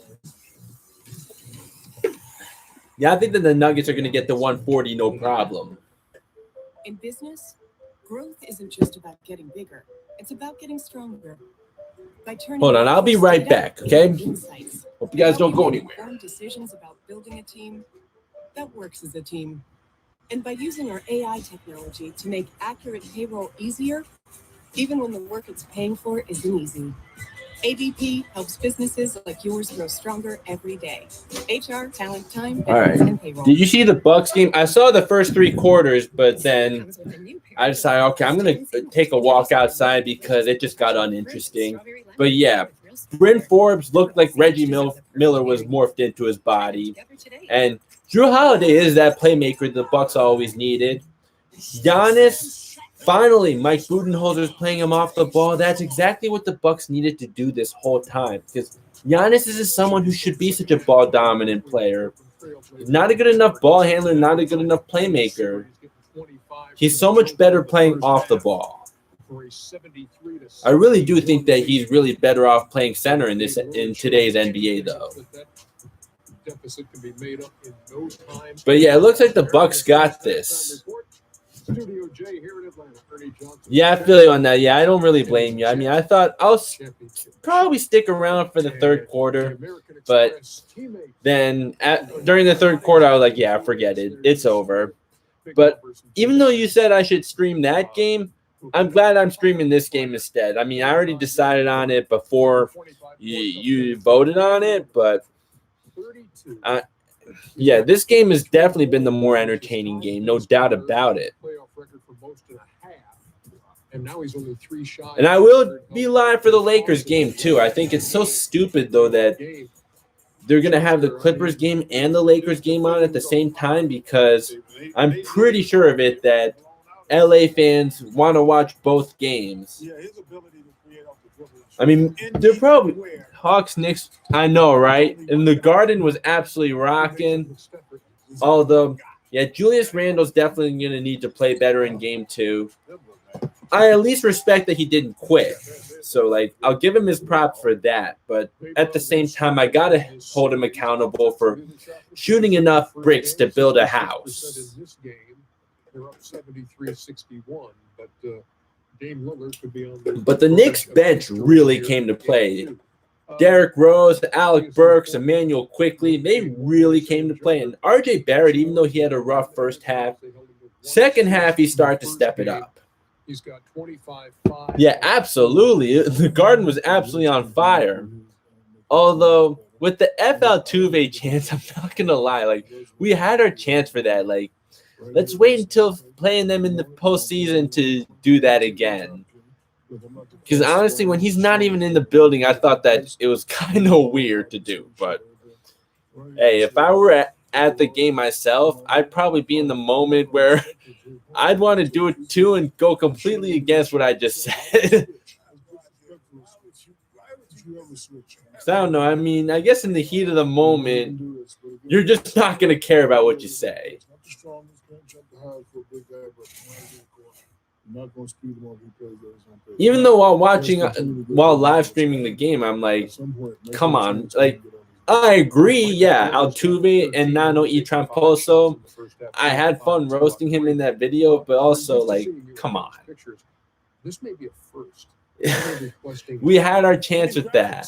Yeah, I think that the Nuggets are going to get the 140, no problem. In business, growth isn't just about getting bigger. It's about getting stronger. By turning Hold on, I'll be right back, okay? Insights. Hope you guys don't go Helping anywhere. informed decisions about building a team that works as a team. And by using our AI technology to make accurate payroll easier, even when the work it's paying for isn't easy. ADP helps businesses like yours grow stronger every day. HR, talent, time, All right. and payroll. Did you see the Bucks game? I saw the first 3 quarters, but then I decided, okay, I'm going to take a walk outside because it just got uninteresting. But yeah, Bryn Forbes looked like Reggie Miller was morphed into his body. And Drew Holiday is that playmaker the Bucks always needed. Giannis, finally, Mike Budenholzer's playing him off the ball. That's exactly what the Bucks needed to do this whole time. Because Giannis is someone who should be such a ball-dominant player. Not a good enough ball handler, not a good enough playmaker. He's so much better playing off the ball. I really do think that he's really better off playing center in today's NBA, though. But yeah, it looks like the Bucks got this. Studio J here in Atlanta. Ernie Johnson. Yeah, I feel you on that. Yeah, I don't really blame you. I mean, I thought I'll probably stick around for the third quarter, but then during the third quarter, I was like, yeah, forget it. It's over. But even though you said I should stream that game, I'm glad I'm streaming this game instead. I mean, I already decided on it before you voted on it, but yeah, this game has definitely been the more entertaining game, no doubt about it. And I will be live for the Lakers game too. I think it's so stupid though that they're going to have the Clippers game and the Lakers game on at the same time, because I'm pretty sure of it that LA fans want to watch both games. I mean, they're probably Hawks, Knicks. I know, right? And the Garden was absolutely rocking. Although, yeah, Julius Randle's definitely going to need to play better in game 2. I at least respect that he didn't quit. So, like, I'll give him his props for that. But at the same time, I got to hold him accountable for shooting enough bricks to build a house. But the Knicks bench really came to play. Derrick Rose, Alec Burks, Emmanuel Quickley, they really came to play. And RJ Barrett, even though he had a rough first half, second half he started to step it up. He's got 25. Yeah, absolutely. The Garden was absolutely on fire. Although with the F. Altuve chance, I'm not gonna lie, like we had our chance for that. Like, let's wait until playing them in the postseason to do that again. Because honestly, when he's not even in the building, I thought that it was kind of weird to do. But hey, if I were at the game myself, I'd probably be in the moment where I'd want to do it too and go completely against what I just said. I don't know. I mean, I guess in the heat of the moment, you're just not going to care about what you say. Even though while live streaming the game, I'm like, come on. Like, I agree. Yeah, Altuve and Nano Tramposo. I had fun roasting him in that video, but also, like, come on. This may be a first. We had our chance with that.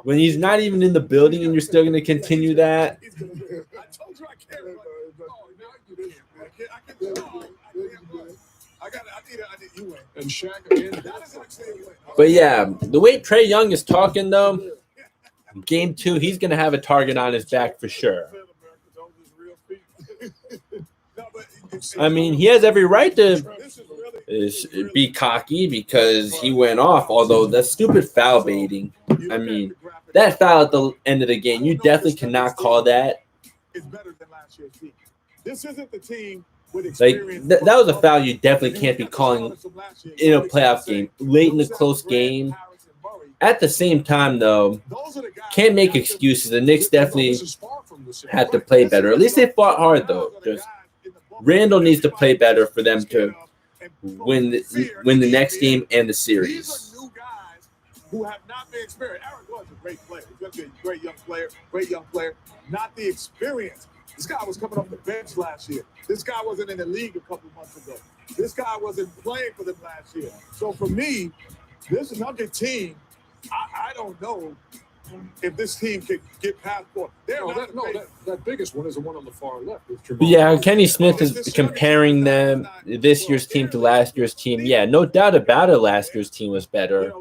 When he's not even in the building and you're still going to continue that. But yeah, the way Trae Young is talking though, game 2, he's going to have a target on his back for sure. I mean, he has every right to be cocky because he went off, although that's stupid foul baiting. I mean, that foul at the end of the game, you definitely cannot call that. This isn't the team. Like that was a foul you definitely can't be calling in a playoff game, late in the close game. At the same time, though, can't make excuses. The Knicks definitely had to play better. At least they fought hard, though. Just Randle needs to play better for them to win the next game and the series. Who have not been experienced. Eric was a great player. He's going to be a great young player. Not the experience. This guy was coming off the bench last year. This guy wasn't in the league a couple months ago. This guy wasn't playing for them last year. So for me, this Nugget team, I don't know if this team could get past 4. That biggest one is the one on the far left. Yeah, Kenny Smith is comparing them, this year's team to last year's team. Yeah, no doubt about it, last year's team was better.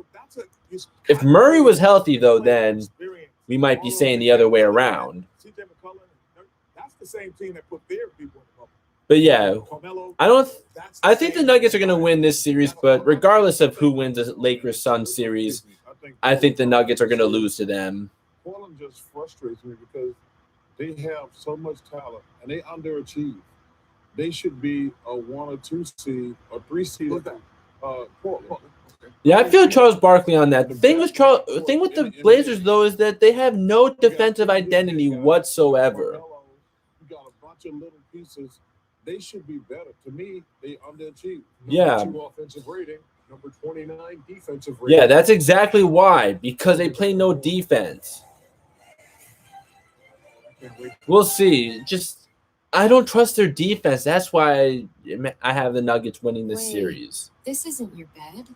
If Murray was healthy, though, then we might be saying the other way around. The same team that put their people in the bubble. But yeah, I think the Nuggets are going to win this series, but regardless of who wins the Lakers-Suns series, I think the Nuggets are going to lose to them. Portland just frustrates me because they have so much talent and they underachieve. They should be a 1 or 2 seed or 3 seed. Portland. Yeah, I feel Charles Barkley on that. The thing with the Blazers, though, is that they have no defensive identity whatsoever. Of little pieces, they should be better. To me, they underachieve. Yeah. 2 offensive rating, number 29 defensive rating. Yeah, that's exactly why. Because they play no defense. We'll see. Just I don't trust their defense. That's why I have the Nuggets winning this Wait. series. This isn't your bed.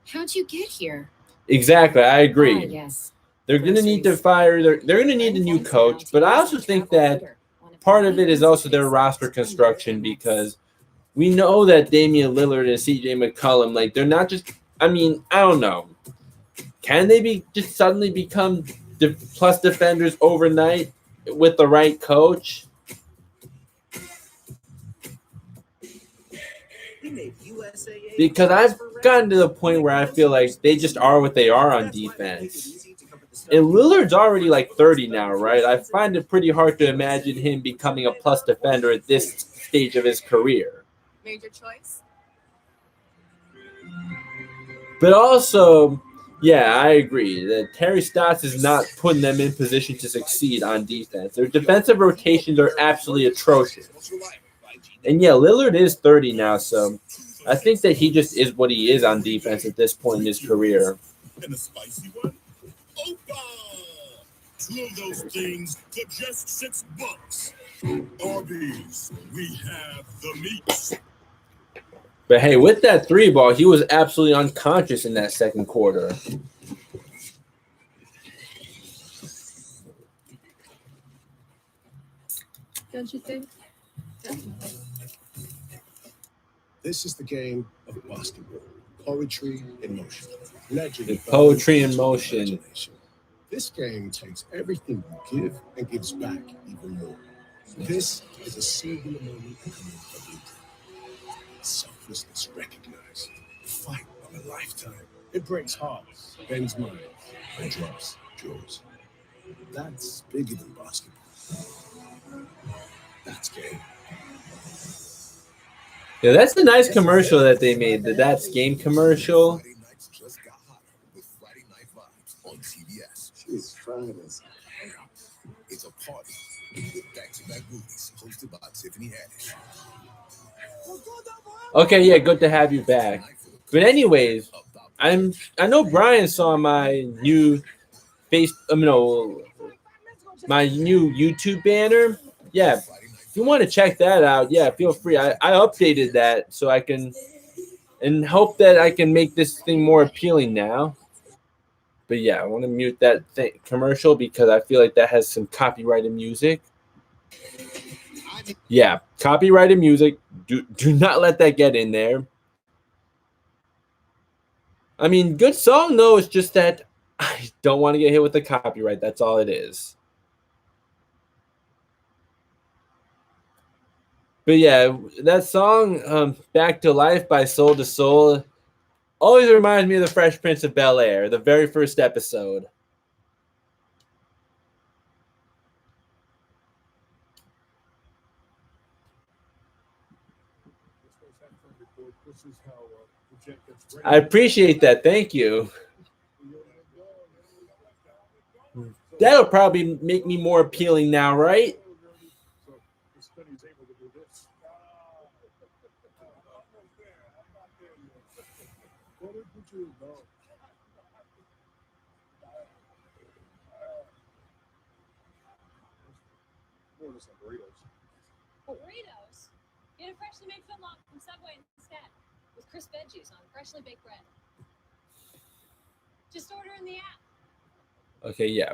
How'd you get here? Exactly, I agree. Ah, yes. They're going to need to Groceries. fire. They're going to need a new coach, but I also think that part of it is also their roster construction because we know that Damian Lillard and CJ McCollum, like they're not just. I mean, I don't know. Can they be just suddenly become plus defenders overnight with the right coach? Because I've gotten to the point where I feel like they just are what they are on defense. And Lillard's already like 30 now, right? I find it pretty hard to imagine him becoming a plus defender at this stage of his career. Made your choice? But also, yeah, I agree that Terry Stotts is not putting them in position to succeed on defense. Their defensive rotations are absolutely atrocious. And yeah, Lillard is 30 now, so I think that he just is what he is on defense at this point in his career. And the spicy one? Opa! 2 of those things for just $6. Arby's, we have the meats. But hey, with that 3-ball, he was absolutely unconscious in that second quarter. Don't you think? This is the game of basketball. Poetry in motion. Legend. The poetry in motion. This game takes everything you give and gives back even more. This is a singular moment in coming. Selflessness recognized. The fight of a lifetime. It breaks hearts, bends minds, and drops jaws. That's bigger than basketball. That's game. Yeah, that's a nice commercial that they made. The That's Game commercial. Friday nights just got hotter with Friday Night Vibes on CBS. She's fine as It's a party with back-to-back movies hosted by Tiffany Haddish. Okay, yeah, good to have you back. But anyways, I know Brian saw my new my new YouTube banner. Yeah, if you want to check that out, yeah, feel free. I updated that so I can and hope that I can make this thing more appealing now. But yeah, I want to mute that commercial because I feel like that has some copyrighted music. Yeah, copyrighted music. Do not let that get in there. I mean, good song though. It's just that I don't want to get hit with the copyright. That's all it is. But yeah, that song, "Back to Life" by Soul to Soul, always reminds me of the Fresh Prince of Bel-Air, the very first episode. I appreciate that. Thank you. That'll probably make me more appealing now, right? Burritos? Get a freshly made footlong from Subway instead, with crisp veggies on freshly baked bread. Just order in the app. Okay, yeah.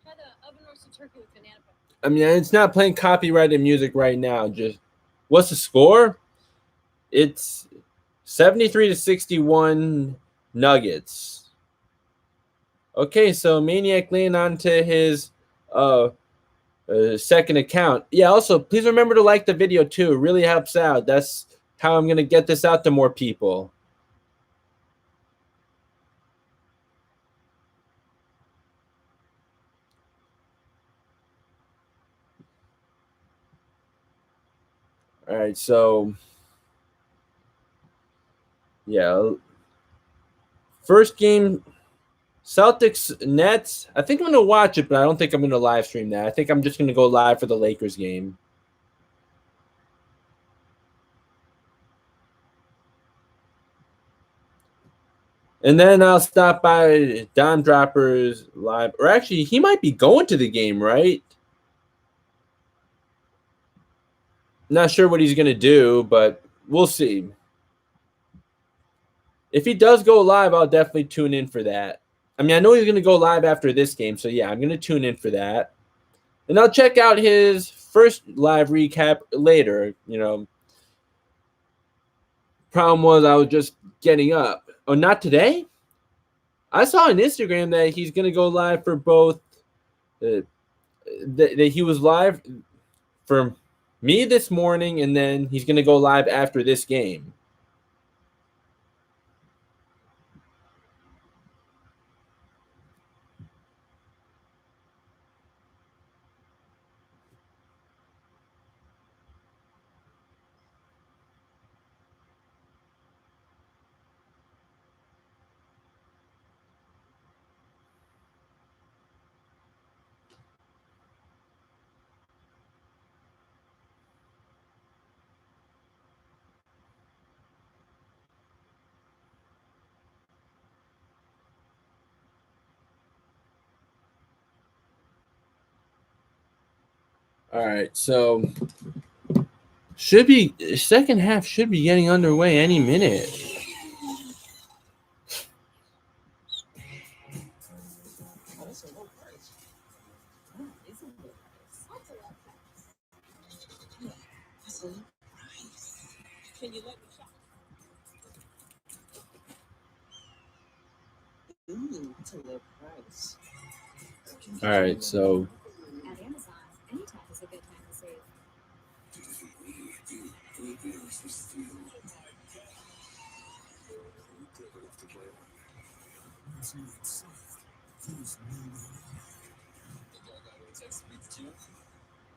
Try the oven roasted turkey with banana pepper. I mean, it's not playing copyrighted music right now. Just what's the score? It's 73-61 Nuggets. Okay, so Maniac laying on to his second account. Yeah, also, please remember to like the video too. It really helps out. That's how I'm going to get this out to more people. All right, so yeah. First game, Celtics Nets. I think I'm going to watch it, but I don't think I'm going to live stream that. I think I'm just going to go live for the Lakers game. And then I'll stop by Don Dropper's live. Or actually, he might be going to the game, right? Not sure what he's going to do, but we'll see. If he does go live, I'll definitely tune in for that. I mean, I know he's going to go live after this game, so yeah, I'm going to tune in for that. And I'll check out his first live recap later. Problem was I was just getting up. Oh, not today? I saw on Instagram that he's going to go live for both. That he was live for me this morning, and then he's going to go live after this game. All right, so second half should be getting underway any minute. Can you let me shop? It's a low price. All right, so At Amazon, anytime is a good time to save.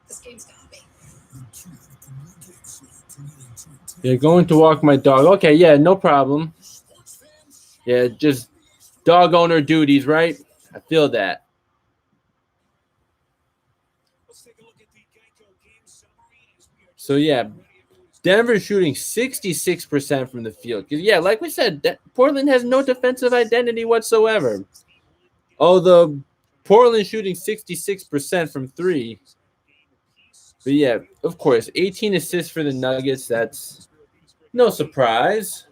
This game's got me. you're going to walk my dog. Okay, yeah, no problem. Yeah, just dog owner duties, right? I feel that. So yeah, Denver shooting 66% from the field. Because yeah, like we said, Portland has no defensive identity whatsoever. Although Portland shooting 66% from three. But yeah, of course, 18 assists for the Nuggets. That's no surprise.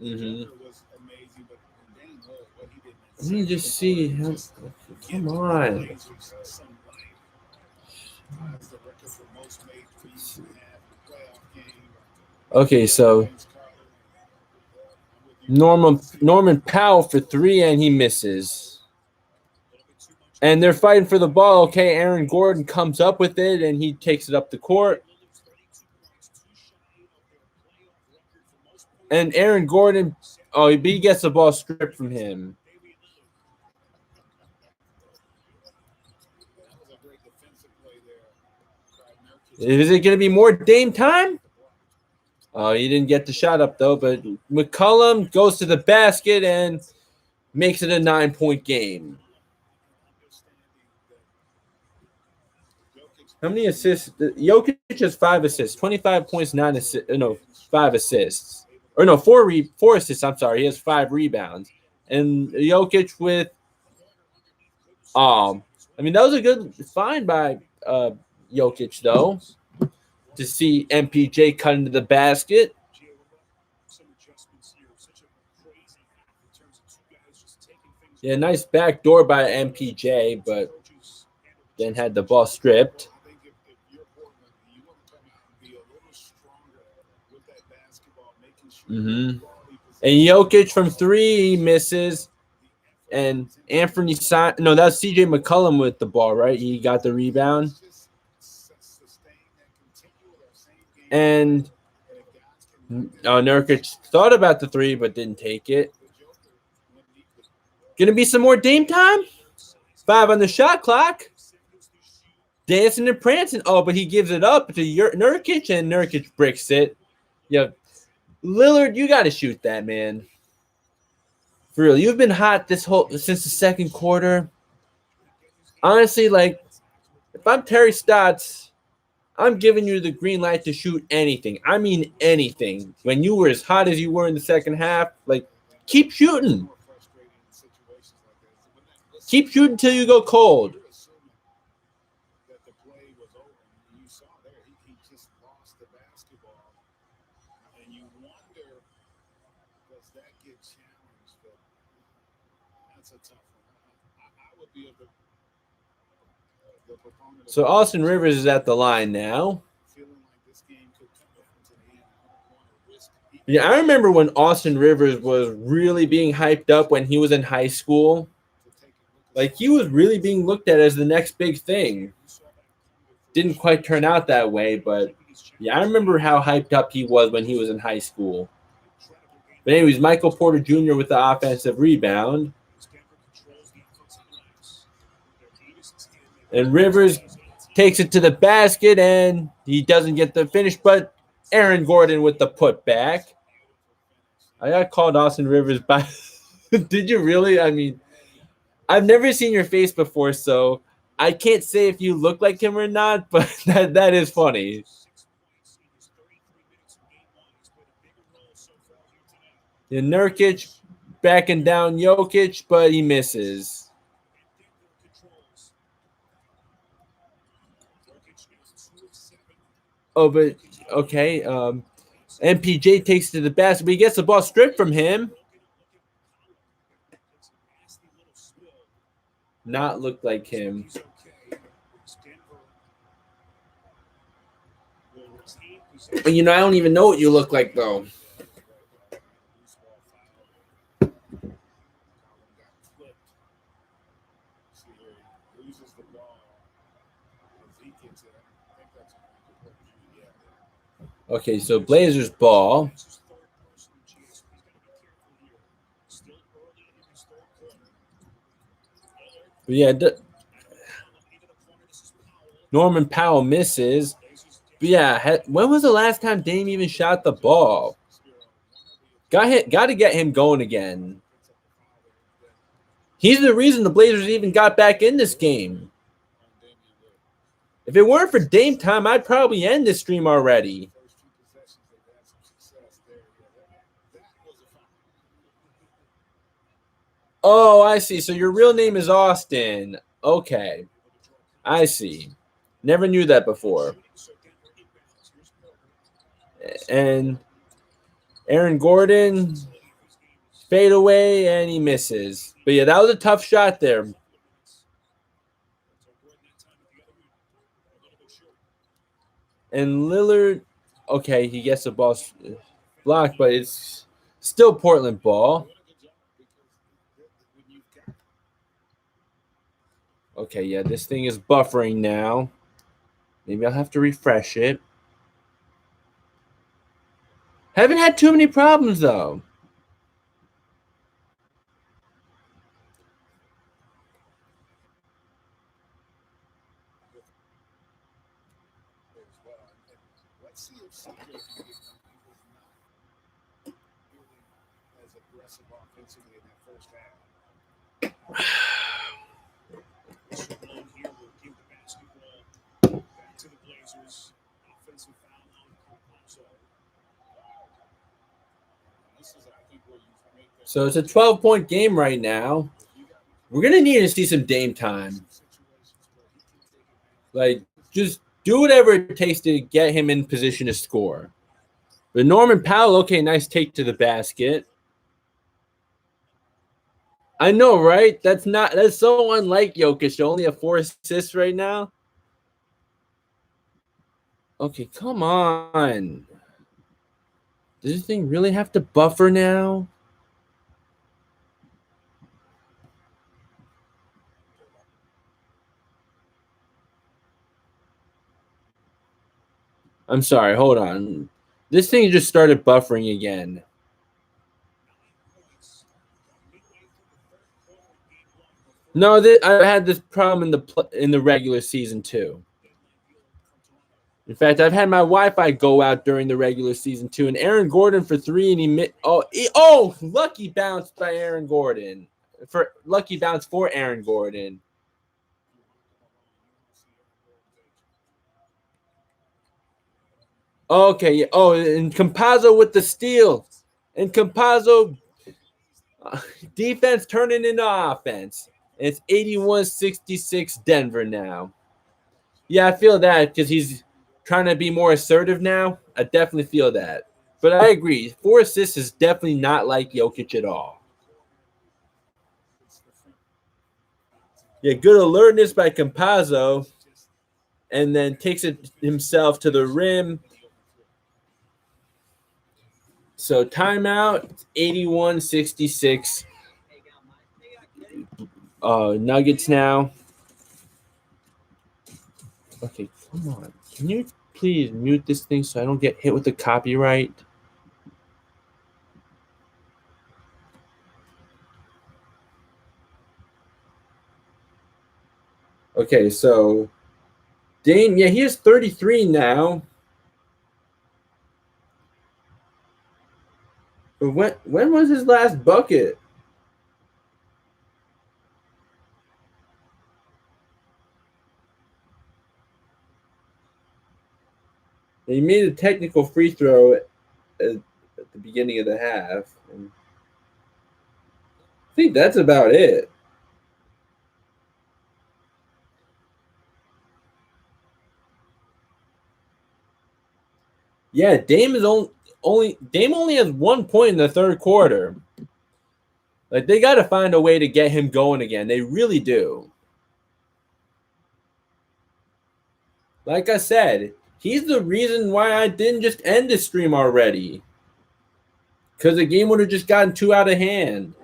Let me just see. Come on. Okay, so Norman Powell for three, and he misses. And they're fighting for the ball. Okay, Aaron Gordon comes up with it, and he takes it up the court. And Aaron Gordon, he gets the ball stripped from him. Is it going to be more Dame time? Oh, he didn't get the shot up, though. But McCollum goes to the basket and makes it a 9-point game. How many assists? Jokic has 5 assists, 25 points, 9 assists. No, 5 assists. Or no, 4 assists. I'm sorry. He has 5 rebounds. And Jokic with I mean, that was a good find by Jokic, though, to see MPJ cut into the basket. Yeah, nice backdoor by MPJ, but then had the ball stripped. And Jokic from three, he misses. And Anthony no, that's CJ McCollum with the ball, right? He got the rebound. And Nurkic thought about the three, but didn't take it. Gonna be some more Dame time? 5 on the shot clock. Dancing and prancing. Oh, but he gives it up to Nurkic, and Nurkic bricks it. Yeah, Lillard, you got to shoot that, man. For real, you've been hot since the second quarter. Honestly, like, if I'm Terry Stotts, I'm giving you the green light to shoot anything. I mean anything. When you were as hot as you were in the second half, like, keep shooting. Keep shooting until you go cold. That the play was over. You saw there, he just lost the basketball. And you wonder, does that get challenged? But that's a tough one. I would be of the proponent of So Austin Rivers is at the line now. feeling like this game could come down to the end. I don't want to risk it. Yeah, I remember when Austin Rivers was really being hyped up when he was in high school. Like, he was really being looked at as the next big thing. Didn't quite turn out that way, but yeah, I remember how hyped up he was when he was in high school. But anyways, Michael Porter Jr. with the offensive rebound. And Rivers takes it to the basket, and he doesn't get the finish, but Aaron Gordon with the putback. I got called Austin Rivers by – did you really? I mean, I've never seen your face before, so I can't say if you look like him or not, but that is funny. And Nurkic backing down Jokic, but he misses. Oh, but okay. MPJ takes to the basket, but he gets the ball stripped from him. Not look like him. But I don't even know what you look like, though. Okay, so Blazers ball. But yeah, Norman Powell misses. But yeah, when was the last time Dame even shot the ball? Got to get him going again. He's the reason the Blazers even got back in this game. If it weren't for Dame time, I'd probably end this stream already. Oh, I see. So your real name is Austin. Okay. I see. Never knew that before. And Aaron Gordon, fade away, and he misses. But yeah, that was a tough shot there. And Lillard, okay, he gets the ball blocked, but it's still Portland ball. Okay, yeah, this thing is buffering now. Maybe I'll have to refresh it. Haven't had too many problems, though. Let's see if CJ can get as aggressive offensively in that first half. Here will give the basketball back to the Blazers. Offensive foul on Caruso. This is, I think, where you make that. So it's a 12-point game right now. We're going to need to see some Dame time. Like, just do whatever it takes to get him in position to score. But Norman Powell, okay, nice take to the basket. I know, right? That's so unlike Jokic to only have 4 assists right now. Okay, come on. Does this thing really have to buffer now? I'm sorry, hold on. This thing just started buffering again. No, I had this problem in the regular season too. In fact, I've had my Wi-Fi go out during the regular season too. And Aaron Gordon for 3, and lucky bounce by Aaron Gordon. Lucky bounce for Aaron Gordon. Okay, yeah. Oh, and Campazzo with the steal. And Campazzo defense turning into offense. It's 81-66 Denver now. Yeah, I feel that because he's trying to be more assertive now. I definitely feel that. But I agree. 4 assists is definitely not like Jokic at all. Yeah, good alertness by Campazzo. And then takes it himself to the rim. So timeout, 81-66. Nuggets now. Okay, come on. Can you please mute this thing so I don't get hit with the copyright? Okay, so Dame, yeah, he is 33 now. But when was his last bucket? He made a technical free throw at the beginning of the half. And I think that's about it. Yeah, Dame only has 1 point in the third quarter. Like they got to find a way to get him going again. They really do. Like I said, he's the reason why I didn't just end the stream already. Because the game would have just gotten too out of hand.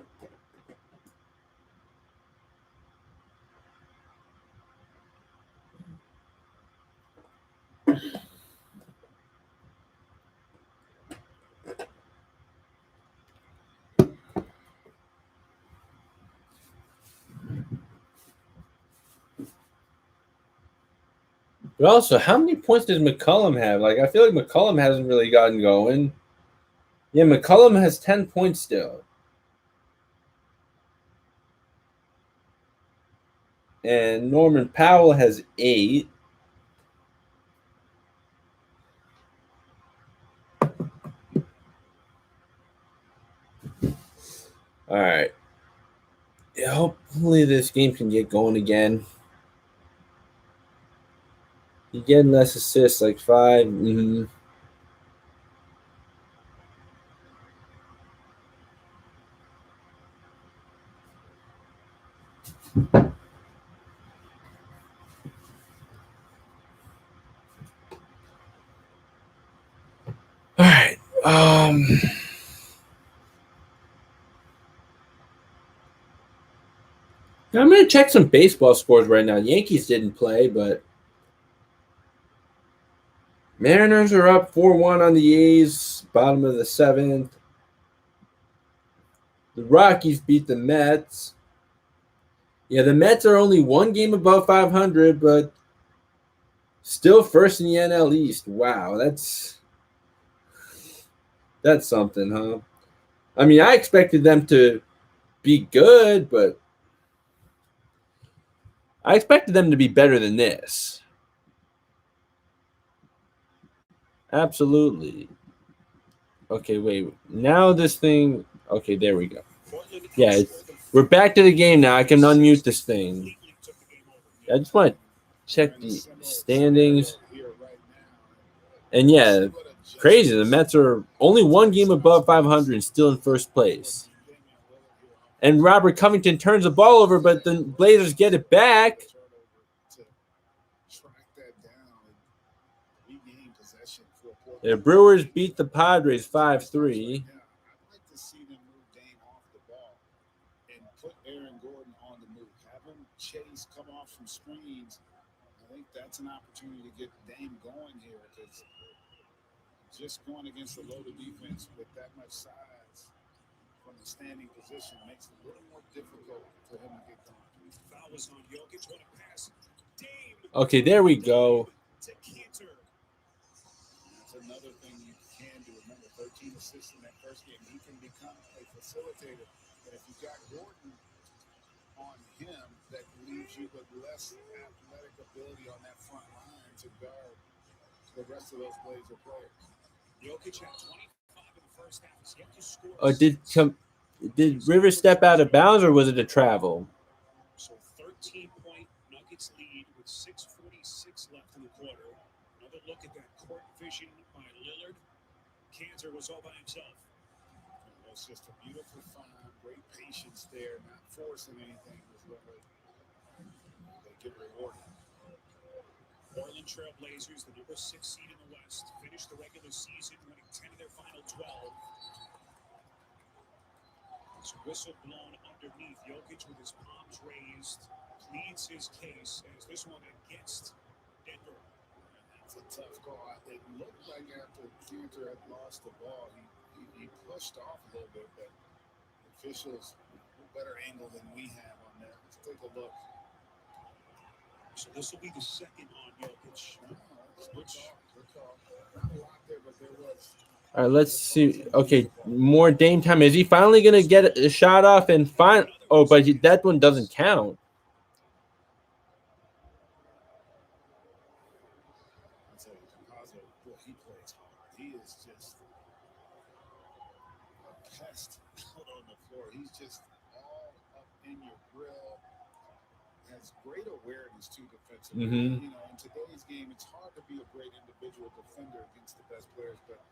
But also, how many points does McCollum have? Like, I feel like McCollum hasn't really gotten going. Yeah, McCollum has 10 points still. And Norman Powell has 8. All right. Yeah, hopefully this game can get going again. You getting less assists, like 5. Mm-hmm. All right. I'm going to check some baseball scores right now. Yankees didn't play, but Mariners are up 4-1 on the A's, bottom of the 7th. The Rockies beat the Mets. Yeah, the Mets are only 1 game above 500, but still first in the NL East. Wow, that's something, huh? I mean, I expected them to be good, but I expected them to be better than this. Absolutely. Okay, wait. Now this thing. Okay, there we go. Yeah, we're back to the game now. I can unmute this thing. I just want to check the standings. And yeah, crazy. The Mets are only 1 game above 500 and still in first place. And Robert Covington turns the ball over, but the Blazers get it back. The Brewers beat the Padres 5-3. Chase come off some screens. I think that's an opportunity to get Dame going here because just going against a loaded defense with that much size from the standing position makes it a little more difficult for him to get going. Foul was on Jokic. What a pass. Dame. Okay, there we go. That's another thing you can do. Remember, 13 assists in that first game. He can become a facilitator. And if you got Gordon on him, that leaves you with less athletic ability on that front line to guard the rest of those plays are played. Jokic had 25 in the first half. He's yet to score. Oh, did Rivers step out of bounds or was it a travel? So 13-point Nuggets lead with 6:46 left in the quarter. Another look at that court vision by Lillard. Kanter was all by himself. It was just a beautiful find, great patience there, not forcing anything. Was really, they get rewarded. Portland Trail Blazers, the number 6 seed in the West, finished the regular season winning 10 of their final 12. His whistle blown underneath. Jokic with his palms raised pleads his case as this one against Denver. That's a tough call. It looked like after Kanter had lost the ball, he pushed off a little bit, but officials a better angle than we have on that. Let's take a look. So this will be the second on Jokic. Good call. Not a lot there, but there was. All right, let's see. Okay, more Dame time. Is he finally going to get a shot off and find? Oh, but that one doesn't count. I'll tell you, Campazzo, boy, he plays hard. He is just a pest out on the floor. He's just all up in your grill. Has great awareness too defensively. You know, in today's game, it's hard to be a great individual defender against the best players, but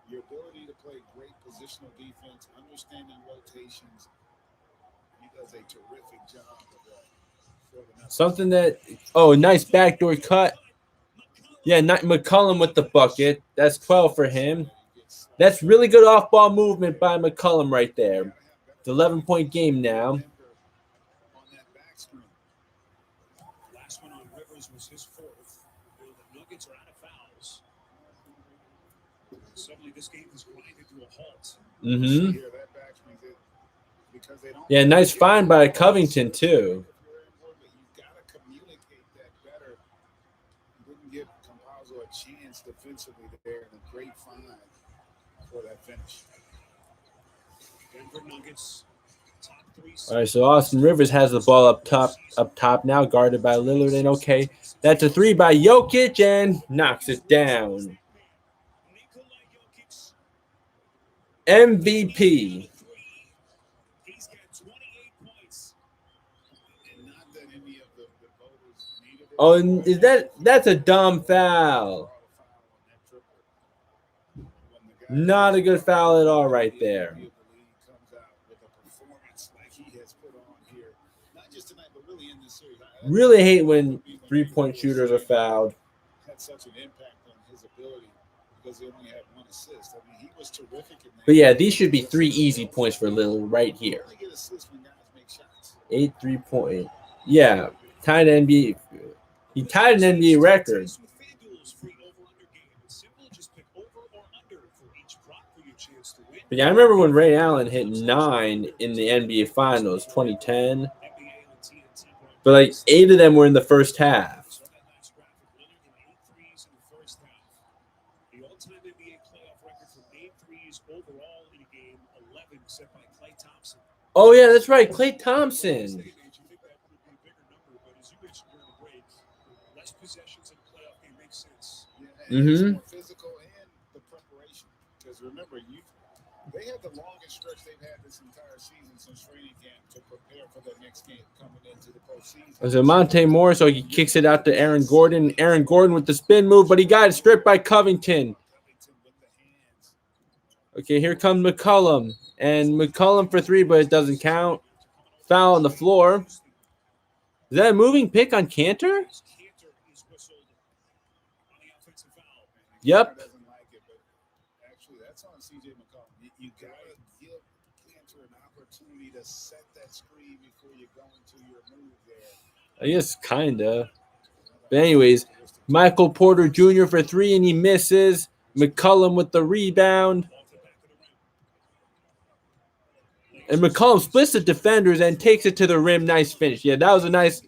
your ability to play great positional defense, understanding rotations, he does a terrific job of that. Something that, nice backdoor cut. Yeah, not McCollum with the bucket. That's 12 for him. That's really good off-ball movement by McCollum right there. It's 11-point game now. Last one on Rivers was his fourth. The Nuggets are out of fouls. Suddenly, this game is grinded to a halt. Yeah, nice find by Covington, too. You've got to communicate that better. You didn't give Campazzo a chance defensively there, and a great find for that finish. Denver Nuggets, top 3. All right, so Austin Rivers has the ball up top now, guarded by Lillard, and okay, that's a 3 by Jokic, and knocks it down. MVP. He's got 28 points. And not that any of the voters needed it. Oh, and that's a dumb foul. Not a good foul at all right there. Really hate when three-point shooters are fouled. Had such an impact on his ability because he only had 1 assist. I mean, he was terrific in that. But yeah, these should be 3 easy points for Lillard right here. 8 3-point. Yeah, tied NBA. He tied an NBA record. But yeah, I remember when Ray Allen hit 9 in the NBA Finals, 2010. But like 8 of them were in the first half. The all-time NBA playoff record for made threes overall in a game, 11 set by Klay Thompson. Oh yeah, that's right, Klay Thompson. You think that would be a bigger number, but as you mentioned during the break, less possessions in a playoff game makes sense. It's more physical and the preparation. Because remember, they had the longest stretch they've had this entire season since training camp to prepare for their next game coming into the postseason. So Monte Morris, so he kicks it out to Aaron Gordon. Aaron Gordon with the spin move, but he got it stripped by Covington. Okay, here comes McCollum. And McCollum for 3, but it doesn't count. Foul on the floor. Is that a moving pick on Kanter? Yep. Actually, that's on CJ McCollum. You got to give Kanter an opportunity to set that screen before you go into your move there. I guess kind of. But anyways, Michael Porter Jr. for 3, and he misses. McCollum with the rebound. And McCollum splits the defenders and takes it to the rim. Nice finish. Yeah, that was a nice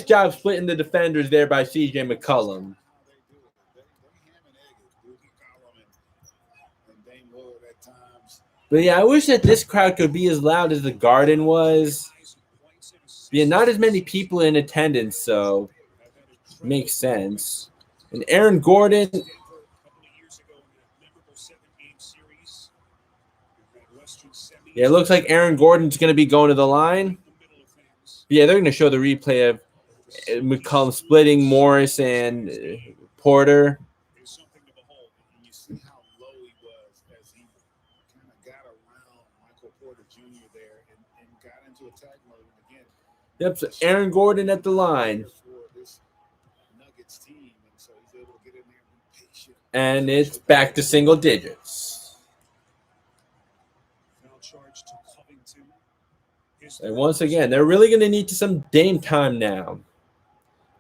job splitting the defenders there by CJ McCollum. But yeah, I wish that this crowd could be as loud as the Garden was. Yeah, not as many people in attendance, so makes sense. And Aaron Gordon, Yeah, it looks like Aaron Gordon's going to be going to the line. Yeah, they're going to show the replay of McCollum splitting Morris and Porter. There's something to behold, and you see how low he was as he kind of got around Michael Porter Jr. there and got into attack mode again. Yep, so Aaron Gordon at the line. And it's back to single digits. And once again, they're really going to need some Dame time now.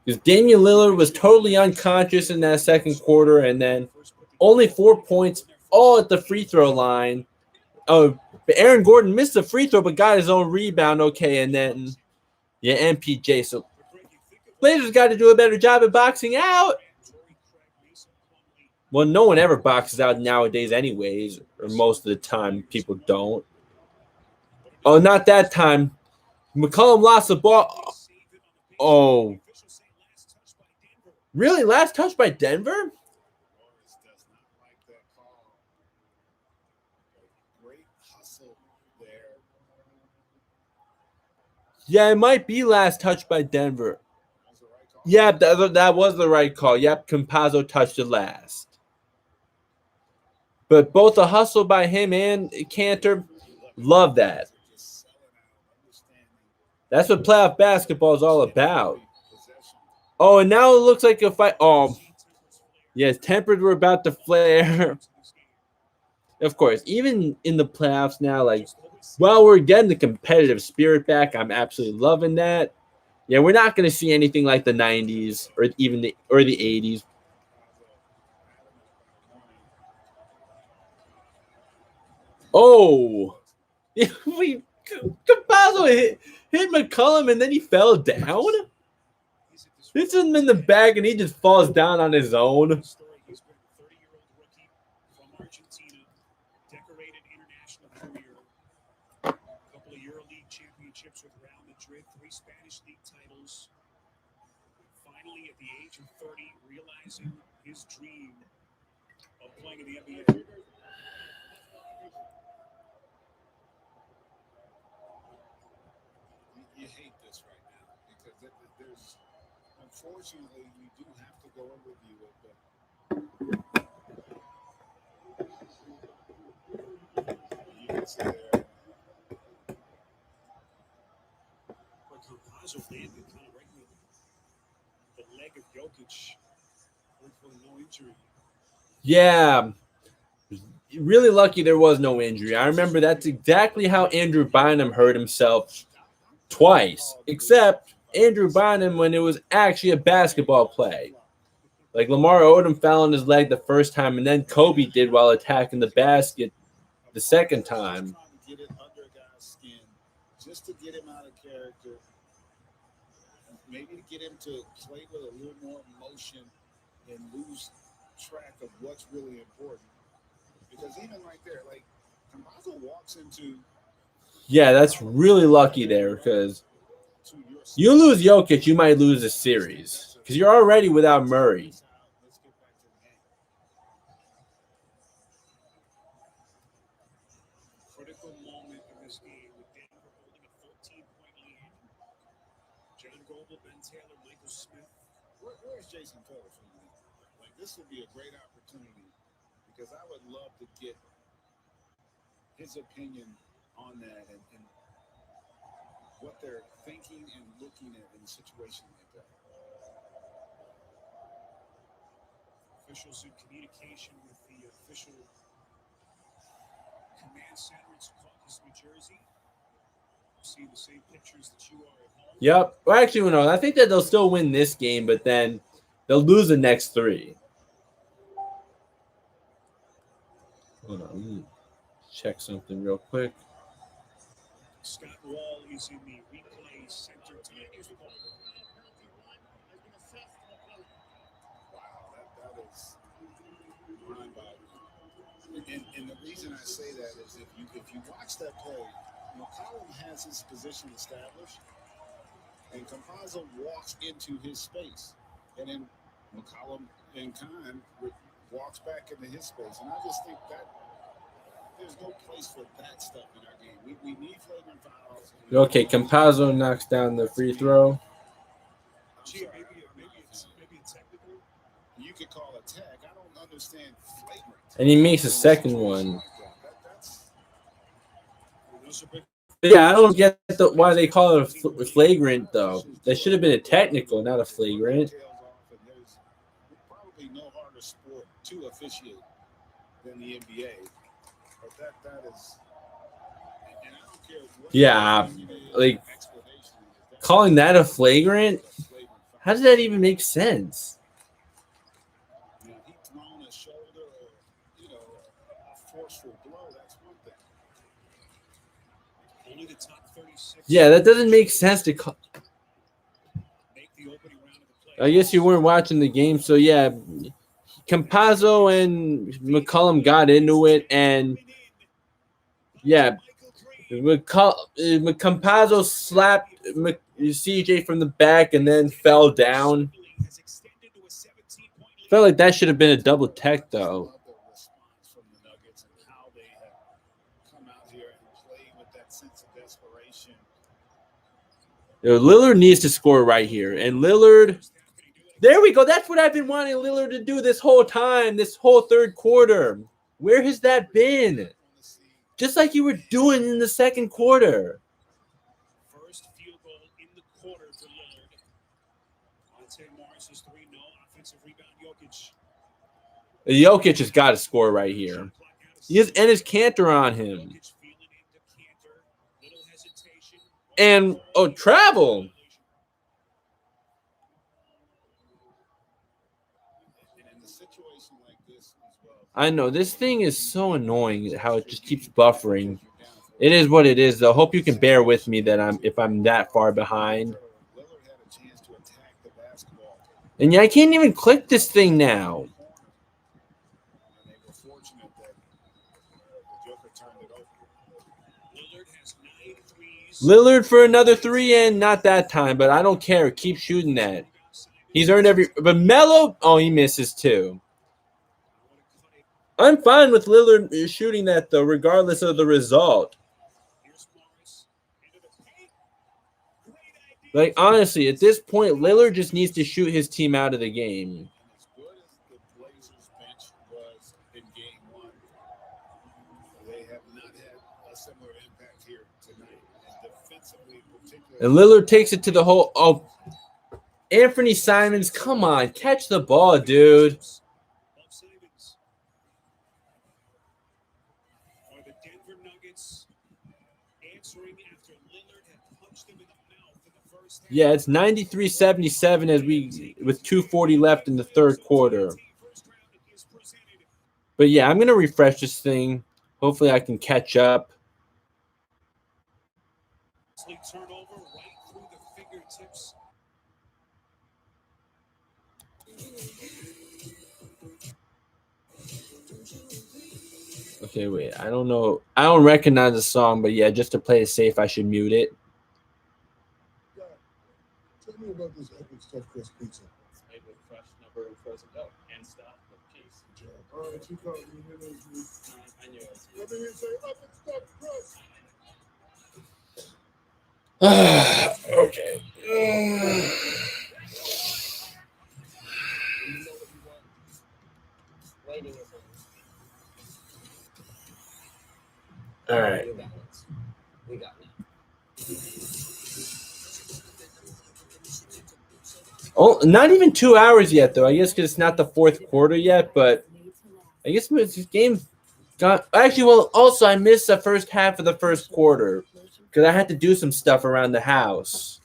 Because Damian Lillard was totally unconscious in that second quarter, and then only 4 points, all at the free throw line. Oh, but Aaron Gordon missed the free throw, but got his own rebound. Okay, and then MPJ. So Blazers got to do a better job of boxing out. Well, no one ever boxes out nowadays, anyways, or most of the time people don't. Oh, not that time. McCollum lost the ball. Oh. Really? Last touch by Denver? Yeah, it might be last touch by Denver. Yeah, that was the right call. Yep, Campazzo touched it last. But both the hustle by him and Cantor, love that. That's what playoff basketball is all about. Oh, and now it looks like a fight. Oh, yes, tempers were about to flare. Of course, even in the playoffs now, like, well, we're getting the competitive spirit back. I'm absolutely loving that. Yeah, we're not going to see anything like the 90s or even the 80s. Oh, Campazzo hit McCollum and then he fell down. This isn't in the bag and he just falls down on his own. Championships with Real Madrid, 3 Spanish league titles. Finally, at the age of 30, realizing his dream of playing in the NBA. You hate this right now because there's, unfortunately, we do have to go and review it, but you can see there. Campazzo landed kind of right with the leg of Jokic. Hopefully no injury. Yeah. Really lucky there was no injury. I remember that's exactly how Andrew Bynum hurt himself twice. Except Andrew Bynum when it was actually a basketball play. Like Lamar Odom fell on his leg the first time, and then Kobe did while attacking the basket the second time. Get it under a guy's skin just to get him out of character. Maybe to get him to play with a little more emotion and lose track of what's really important. Because even right there, like Campazzo walks into. Yeah, that's really lucky there because you lose Jokic, you might lose a series because you're already without Murray. Critical moment in this game with Denver holding a 14-point lead. John Goble, Ben Taylor, Michael Smith. Where's Jason Taylor from the league? Like, this would be a great opportunity because I would love to get his opinion on that and what they're thinking and looking at in a situation like that. Officials in communication with the official command center in Secaucus, New Jersey. See the same pictures that you are at home. Yep. Well, actually, no. I think that they'll still win this game, but then they'll lose the next 3. Hold on. Let me check something real quick. Scott Wall is in the replay center tonight. Wow, that is mind-boggling. And the reason I say that is if you watch that play, McCollum has his position established, and Campazzo walks into his space, and then McCollum in time walks back into his space, and I just think that there's no no place for that stuff in our game. We need flagrant fouls. Okay, Campazzo knocks down the free throw. Gee, maybe it's technical. You could call a tag. I don't understand flagrant. And he makes a second one. Those are big. Yeah, I don't get why they call it a flagrant, though. That should have been a technical, not a flagrant. There's probably no harder sport to officiate than the NBA. But that is, and I don't care what. Yeah, like calling that a flagrant? How does that even make sense? You know, he thrown a shoulder or, you know, a forceful blow. That's one thing. Only the top 36. Yeah, that doesn't make sense to call. Make the opening round of the play. I guess you weren't watching the game, so yeah. Campazzo and McCollum got into it, and yeah, Campazzo slapped CJ from the back and then fell down. Felt like that should have been a double tech, though. The response from the Nuggets and how they have come out here and played with that sense of desperation. Lillard needs to score right here, and Lillard. There we go. That's what I've been wanting Lillard to do this whole time, this whole third quarter. Where has that been? Just like you were doing in the second quarter. First field goal in the quarter for Lillard. Monte Morris's 3, no offensive rebound. Jokic has got to score right here. He has Enes Kanter on him. And, travel. I know, this thing is so annoying how it just keeps buffering. It is what it is, though. Hope you can bear with me that if I'm that far behind. And yeah, I can't even click this thing now. Lillard for another 3 and not that time, but I don't care. Keep shooting that. He's earned every. But Melo, he misses too. I'm fine with Lillard shooting that though, regardless of the result. Like honestly, at this point, Lillard just needs to shoot his team out of the game. As good as the Blazers bench was in game 1, they have not had a similar impact here tonight. And defensively, particularly. And Lillard takes it to the hole. Oh, Anthony Simons, come on, catch the ball, dude. Are the Denver Nuggets answering after Lillard had punched him in the mouth in the first half? Yeah, it's 93-77 as with 2:40 left in the third quarter. But yeah, I'm gonna refresh this thing. Hopefully, I can catch up. Turnover right through the fingertips. Okay, wait. I don't know. I don't recognize the song, but yeah, just to play it safe, I should mute it. Tell me about this epic stuffed crust pizza. It's made with fresh number of frozen milk and stuffed with cheese. All right, you caught me. I knew it. Let me hear you say epic stuffed crust. Okay. You know what you want. Waiting is on. All right. New Balance. We got now. Oh, not even 2 hours yet, though. I guess because it's not the fourth quarter yet, but I guess this game got actually. Well, also I missed the first half of the first quarter because I had to do some stuff around the house.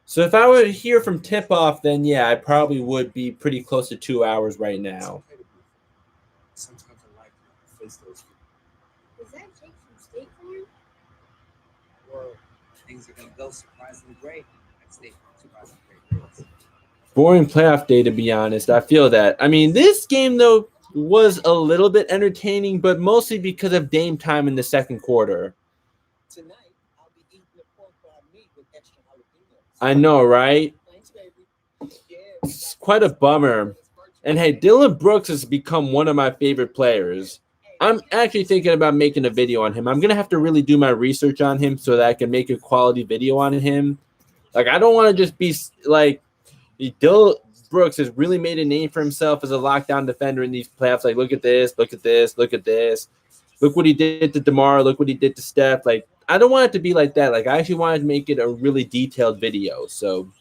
So if I were to hear from tip-off, then yeah, I probably would be pretty close to 2 hours right now. Sometimes I like to face those. Is that Jake from State Farm? Well, things are going to go surprisingly great at State Farm. Surprisingly great rates. Boring playoff day, to be honest. I feel that. I mean, this game, though, was a little bit entertaining, but mostly because of Dame time in the second quarter. Tonight, I'll be eating the pork fried meat with extra jalapenos. I know, right? Thanks, baby. Yeah. It's quite a bummer. And hey, Dylan Brooks has become one of my favorite players. I'm actually thinking about making a video on him. I'm going to have to really do my research on him so that I can make a quality video on him. Like, I don't want to just be like, Dylan Brooks has really made a name for himself as a lockdown defender in these playoffs. Like, look at this, look at this, look at this. Look what he did to DeMar. Look what he did to Steph. Like, I don't want it to be like that. Like, I actually wanted to make it a really detailed video. So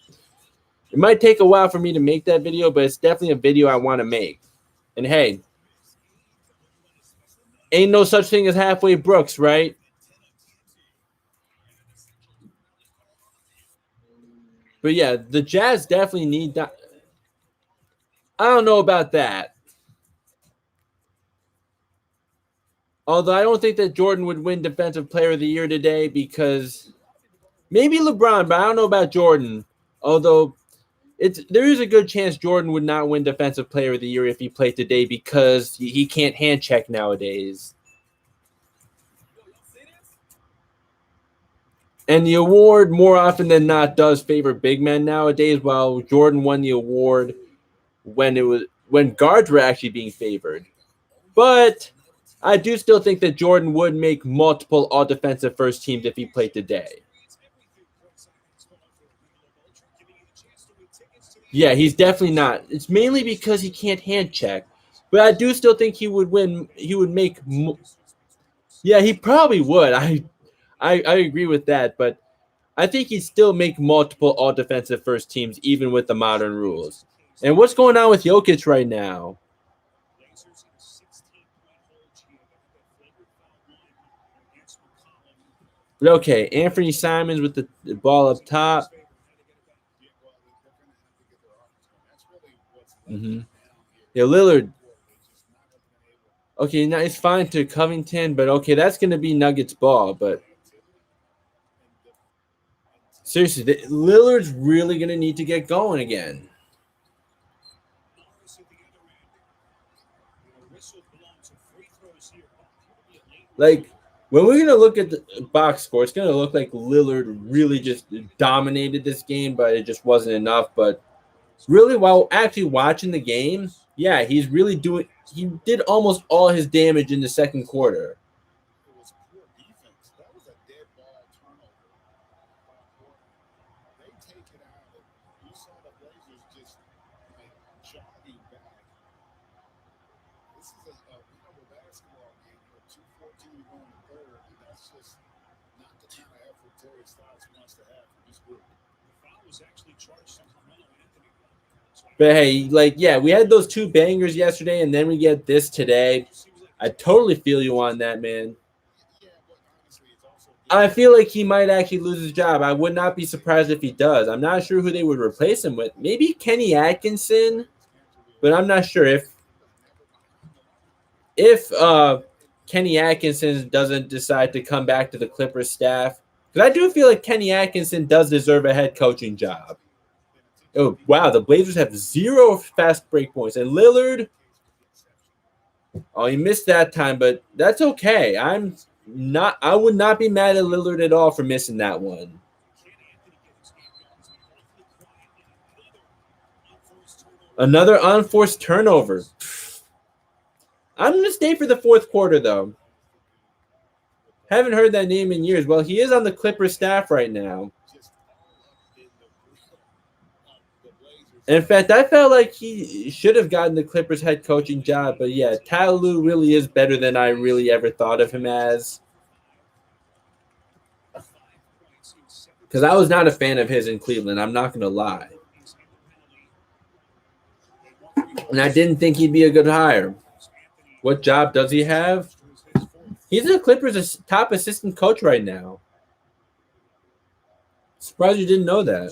it might take a while for me to make that video, but it's definitely a video I want to make. And hey, ain't no such thing as halfway Brooks, right? But yeah, the Jazz definitely need that. I don't know about that. Although I don't think that Jordan would win Defensive Player of the Year today because maybe LeBron, but I don't know about Jordan. Although there is a good chance Jordan would not win Defensive Player of the Year if he played today because he can't hand check nowadays. And the award, more often than not, does favor big men nowadays, while Jordan won the award when guards were actually being favored. But I do still think that Jordan would make multiple all-defensive first teams if he played today. Yeah, he's definitely not. It's mainly because he can't hand check. But I do still think he would win. He would make. Yeah, he probably would. I agree with that. But I think he'd still make multiple all-defensive first teams, even with the modern rules. And what's going on with Jokic right now? But okay, Anthony Simons with the ball up top. Yeah, Lillard. Okay, now it's fine to Covington, but okay, that's going to be Nuggets ball. But seriously, Lillard's really going to need to get going again. Like, when we're going to look at the box score, it's going to look like Lillard really just dominated this game, but it just wasn't enough. But really, while actually watching the game, yeah, he's really doing – he did almost all his damage in the second quarter. But hey, like, yeah, we had those two bangers yesterday, and then we get this today. I totally feel you on that, man. I feel like he might actually lose his job. I would not be surprised if he does. I'm not sure who they would replace him with. Maybe Kenny Atkinson, but I'm not sure if Kenny Atkinson doesn't decide to come back to the Clippers staff. Because I do feel like Kenny Atkinson does deserve a head coaching job. Oh, wow, the Blazers have 0 fast break points. And Lillard, oh, he missed that time, but that's okay. I would not be mad at Lillard at all for missing that one. Another unforced turnover. I'm going to stay for the fourth quarter, though. Haven't heard that name in years. Well, he is on the Clippers staff right now. In fact, I felt like he should have gotten the Clippers head coaching job. But yeah, Ty Lue really is better than I really ever thought of him as. Because I was not a fan of his in Cleveland. I'm not going to lie. And I didn't think he'd be a good hire. What job does he have? He's the Clippers' top assistant coach right now. Surprised you didn't know that.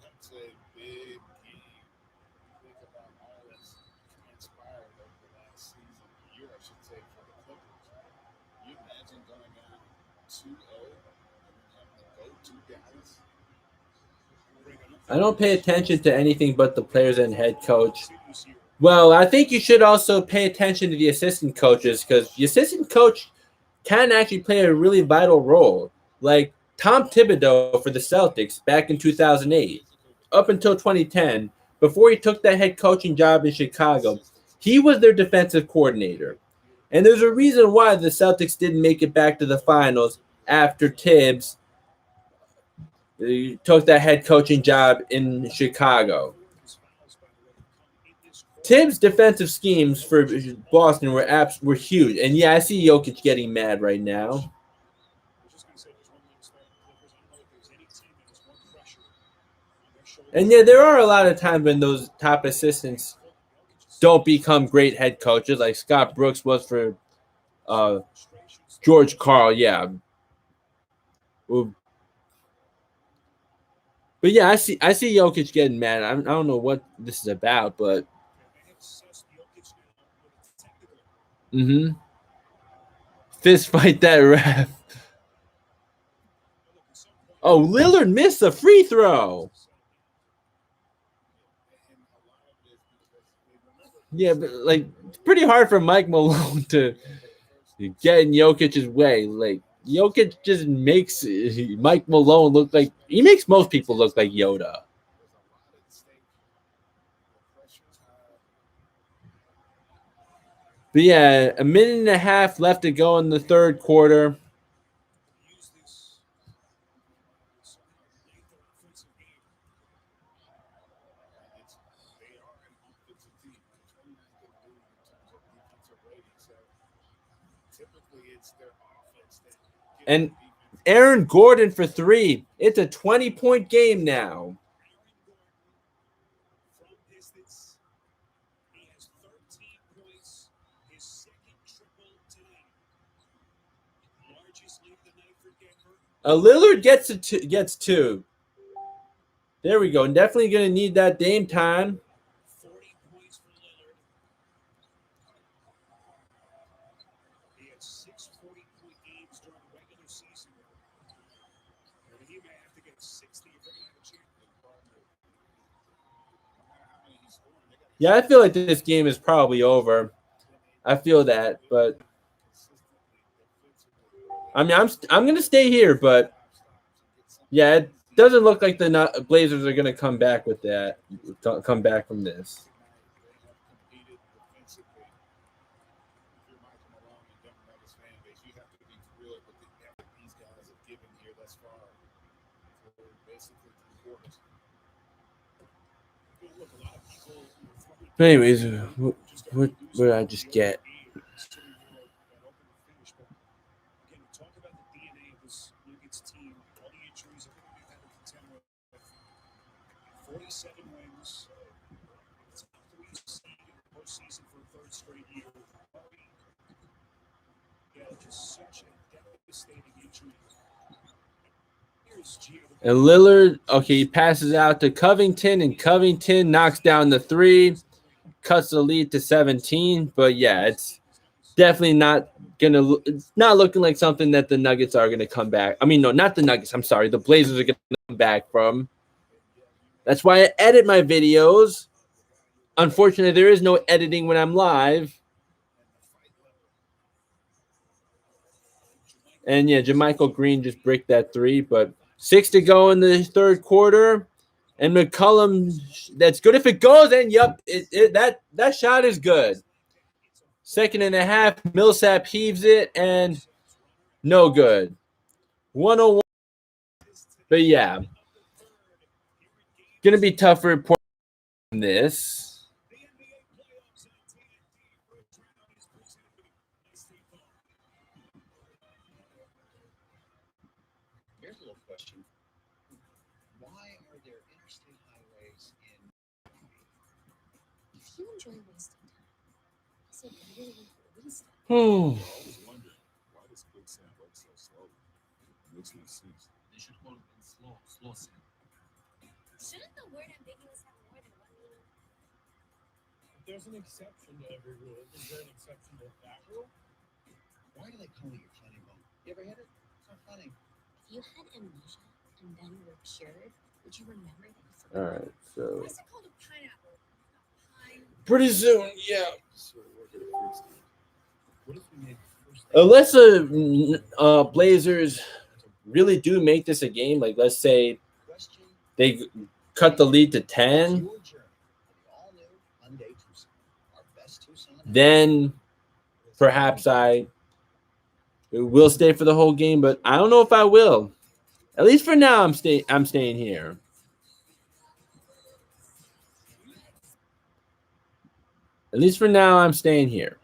That's a big game. Think about all that's transpired over the last year, I should say, for the Clippers. You imagine going down 2-0 and then having to go to Dallas I don't pay attention to anything but the players and head coach. Well, I think you should also pay attention to the assistant coaches because the assistant coach can actually play a really vital role. Like Tom Thibodeau for the Celtics back in 2008, up until 2010, before he took that head coaching job in Chicago, he was their defensive coordinator. And there's a reason why the Celtics didn't make it back to the finals after Tibbs took that head coaching job in Chicago. Tibbs' defensive schemes for Boston were huge. And yeah, I see Jokic getting mad right now. And yeah, there are a lot of times when those top assistants don't become great head coaches, like Scott Brooks was for George Karl. Yeah. But yeah, I see Jokic getting mad. I don't know what this is about, but fist fight that ref. Oh, Lillard missed a free throw. Yeah, but like it's pretty hard for Mike Malone to get in Jokic's way. Like Jokic just makes Mike Malone look like he makes most people look like Yoda. But yeah, a minute and a half left to go in the third quarter. And Aaron Gordon for three. It's a 20-point game now. Lillard gets two. There we go. Definitely going to need that Dame time. Yeah, I feel like this game is probably over. I feel that, but I mean, I'm going to stay here, but yeah, it doesn't look like the Blazers are going to come back with that. Come back from this. But anyways, what did I just get? And Lillard, okay, he passes out to Covington, and Covington knocks down the three, cuts the lead to 17. But yeah, it's definitely not it's not looking like something that the Nuggets are gonna come back. I mean, no, not the Nuggets. I'm sorry, the Blazers are gonna come back from. That's why I edit my videos. Unfortunately, there is no editing when I'm live. And yeah, Jermichael Green just bricked that three, but 6 to go in the third quarter. And McCollum, that's good if it goes. And yep, that shot is good. Second and a half, Millsap heaves it, and no good. 101. But yeah, gonna be tough for Portland in this. Here's a little question. Why are there interstate highways in... If you enjoy wasting time, is it better than wasting? I was wondering, why does quicksand work so slowly? It makes no sense. They should call it slow sand. Shouldn't the word ambiguous have more than one meaning? There's an exception to every rule. Is there an exception to that rule? Why do they call it your funny bone? You ever hit it? It's not funny. If you had amnesia and then were cured, Would you remember that you forgot? All right, so Why is it called a pineapple? Pine. pretty soon, yeah. So we're gonna freeze it. What if we made the first Unless the Blazers really do make this a game, like let's say Question they cut the lead to is 10, your journey to the all-new Hyundai Tucson, our best Tucson ever. then perhaps I will stay for the whole game, but I don't know if I will. At least for now, I'm staying here. At least for now, I'm staying here.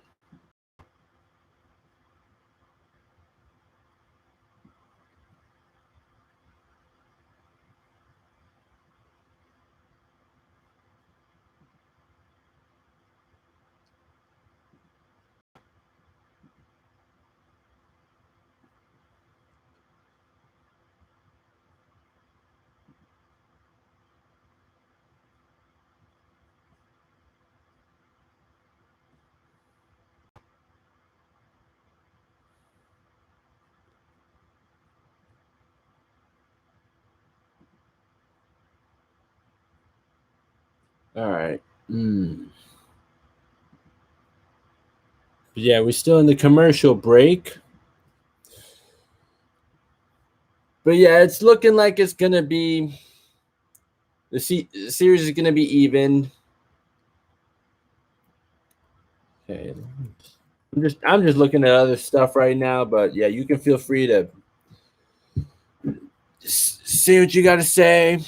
All right. But yeah, we're still in the commercial break. But yeah, it's looking like it's gonna be the series is gonna be even. Okay. I'm just looking at other stuff right now, but yeah, you can feel free to say what you got to say.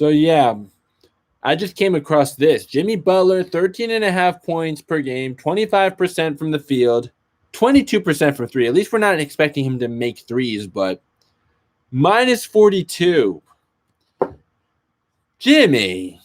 So yeah, I just came across this. Jimmy Butler, 13.5 points per game, 25% from the field, 22% from three. At least we're not expecting him to make threes, but minus 42. Jimmy.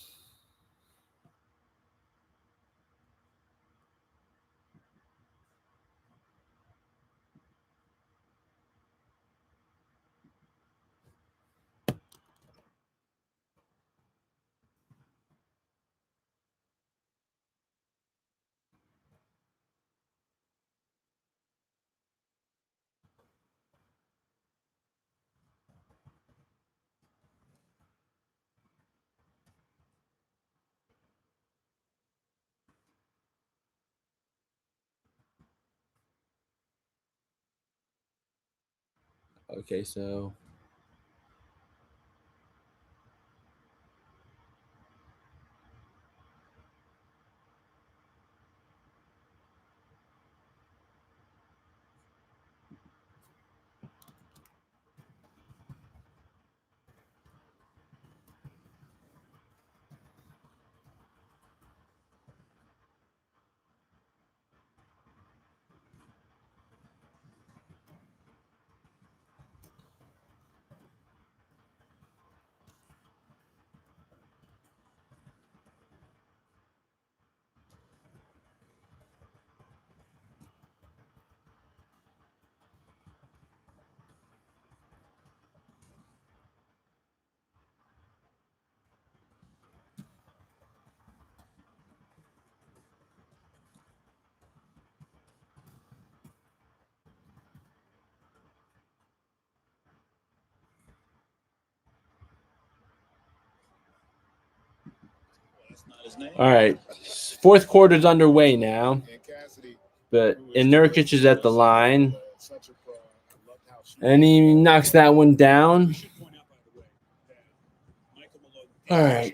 Okay, so all right, fourth quarter's underway now, but Nurkic is at the line, and he knocks that one down. All right.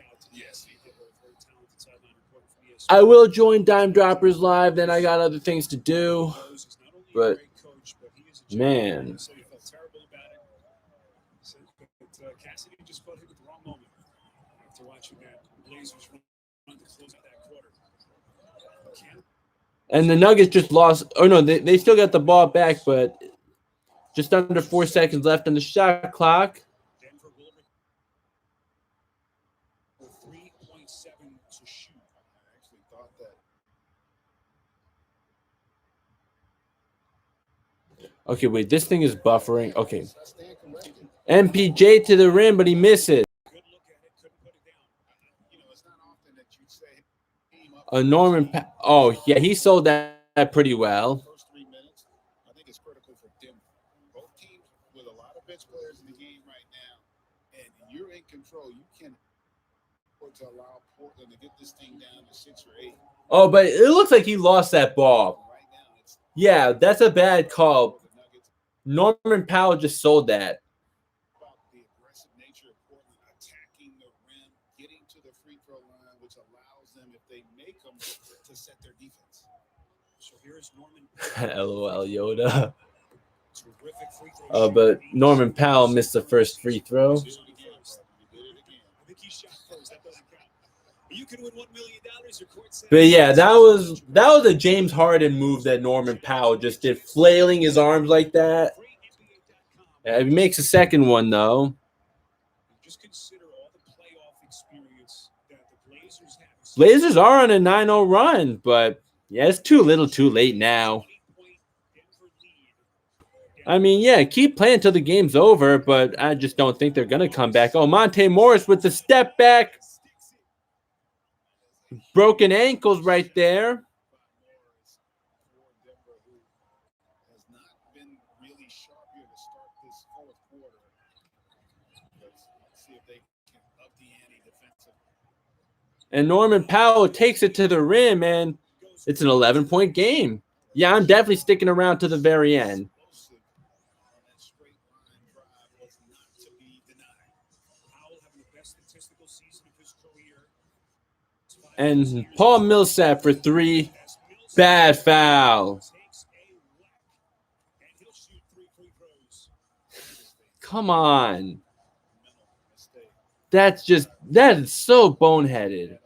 I will join Dime Droppers live. Then I got other things to do. But, man. Cassidy just caught him at the wrong moment after watching that Blazers run to close out that quarter. And the Nuggets just lost. Oh, no, they still got the ball back, but Just under 4 seconds left on the shot clock. Denver will with 3.7 to shoot. I actually thought that. Okay, wait, this thing is buffering. Okay. MPJ to the rim, but he misses. Good look at it, couldn't put it down. You know, it's not often that you'd say Norman. Oh, yeah, he sold that pretty well. first 3 minutes. I think it's critical for Denver. Both teams with a lot of bench players in the game right now, and you're in control. You can afford to allow Portland to get this thing down to 6 or 8. Oh, but it looks like he lost that ball. Right now, it's Yeah, that's a bad call. Norman Powell just sold that. about the aggressive nature of Portland attacking the rim, getting to the free throw line, which allows them, if they make them, to set their defense. So here's Norman. LOL Yoda. Terrific free throw. But Norman Powell missed the first free throw. I think he shot first. That doesn't count. You can win $1 million. Your court said. But yeah, that was a James Harden move that Norman Powell just did, flailing his arms like that. Yeah, he makes a second one though. Just consider all the playoff experience that the Blazers have. Blazers are on a 9-0 run, but yeah, it's too little, too late now. I mean, yeah, keep playing until the game's over, but I just don't think they're gonna come back. Oh, Monte Morris with the step back. Broken ankles right there. Has not been really sharp here to start this fourth quarter. Let's see if they can up the ante defensively. And Norman Powell takes it to the rim, and it's an 11-point game. Yeah, I'm definitely sticking around to the very end. On that straight line drive was not to be denied. Powell having the best statistical season of his career. And Paul Millsap for 3. Bad foul. Takes a whack, and he'll shoot 3 free throws. Come on. Mental mistake That is so boneheaded.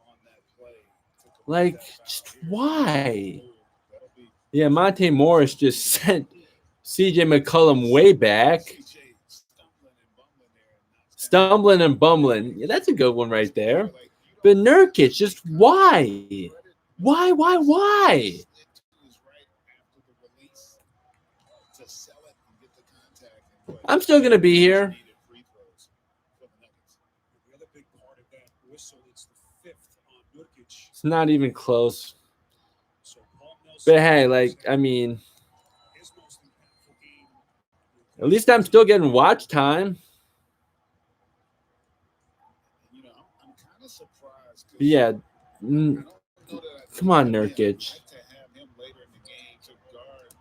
on that play. Like, just why? Yeah, Monte Morris just sent CJ McCollum way back. Stumbling and bumbling. Yeah, that's a good one right there. But Nurkic, just why? Why? I'm still going to be here. The other big part of that whistle, it's the 5th on Nurkic. It's not even close. So Paul Millsap, But hey, like, I mean, his most impactful game. at least I'm still getting watch time. You know, I'm kind of surprised. But yeah, I don't know that I come on, think I'd Nurkic. like to have him later in the game to guard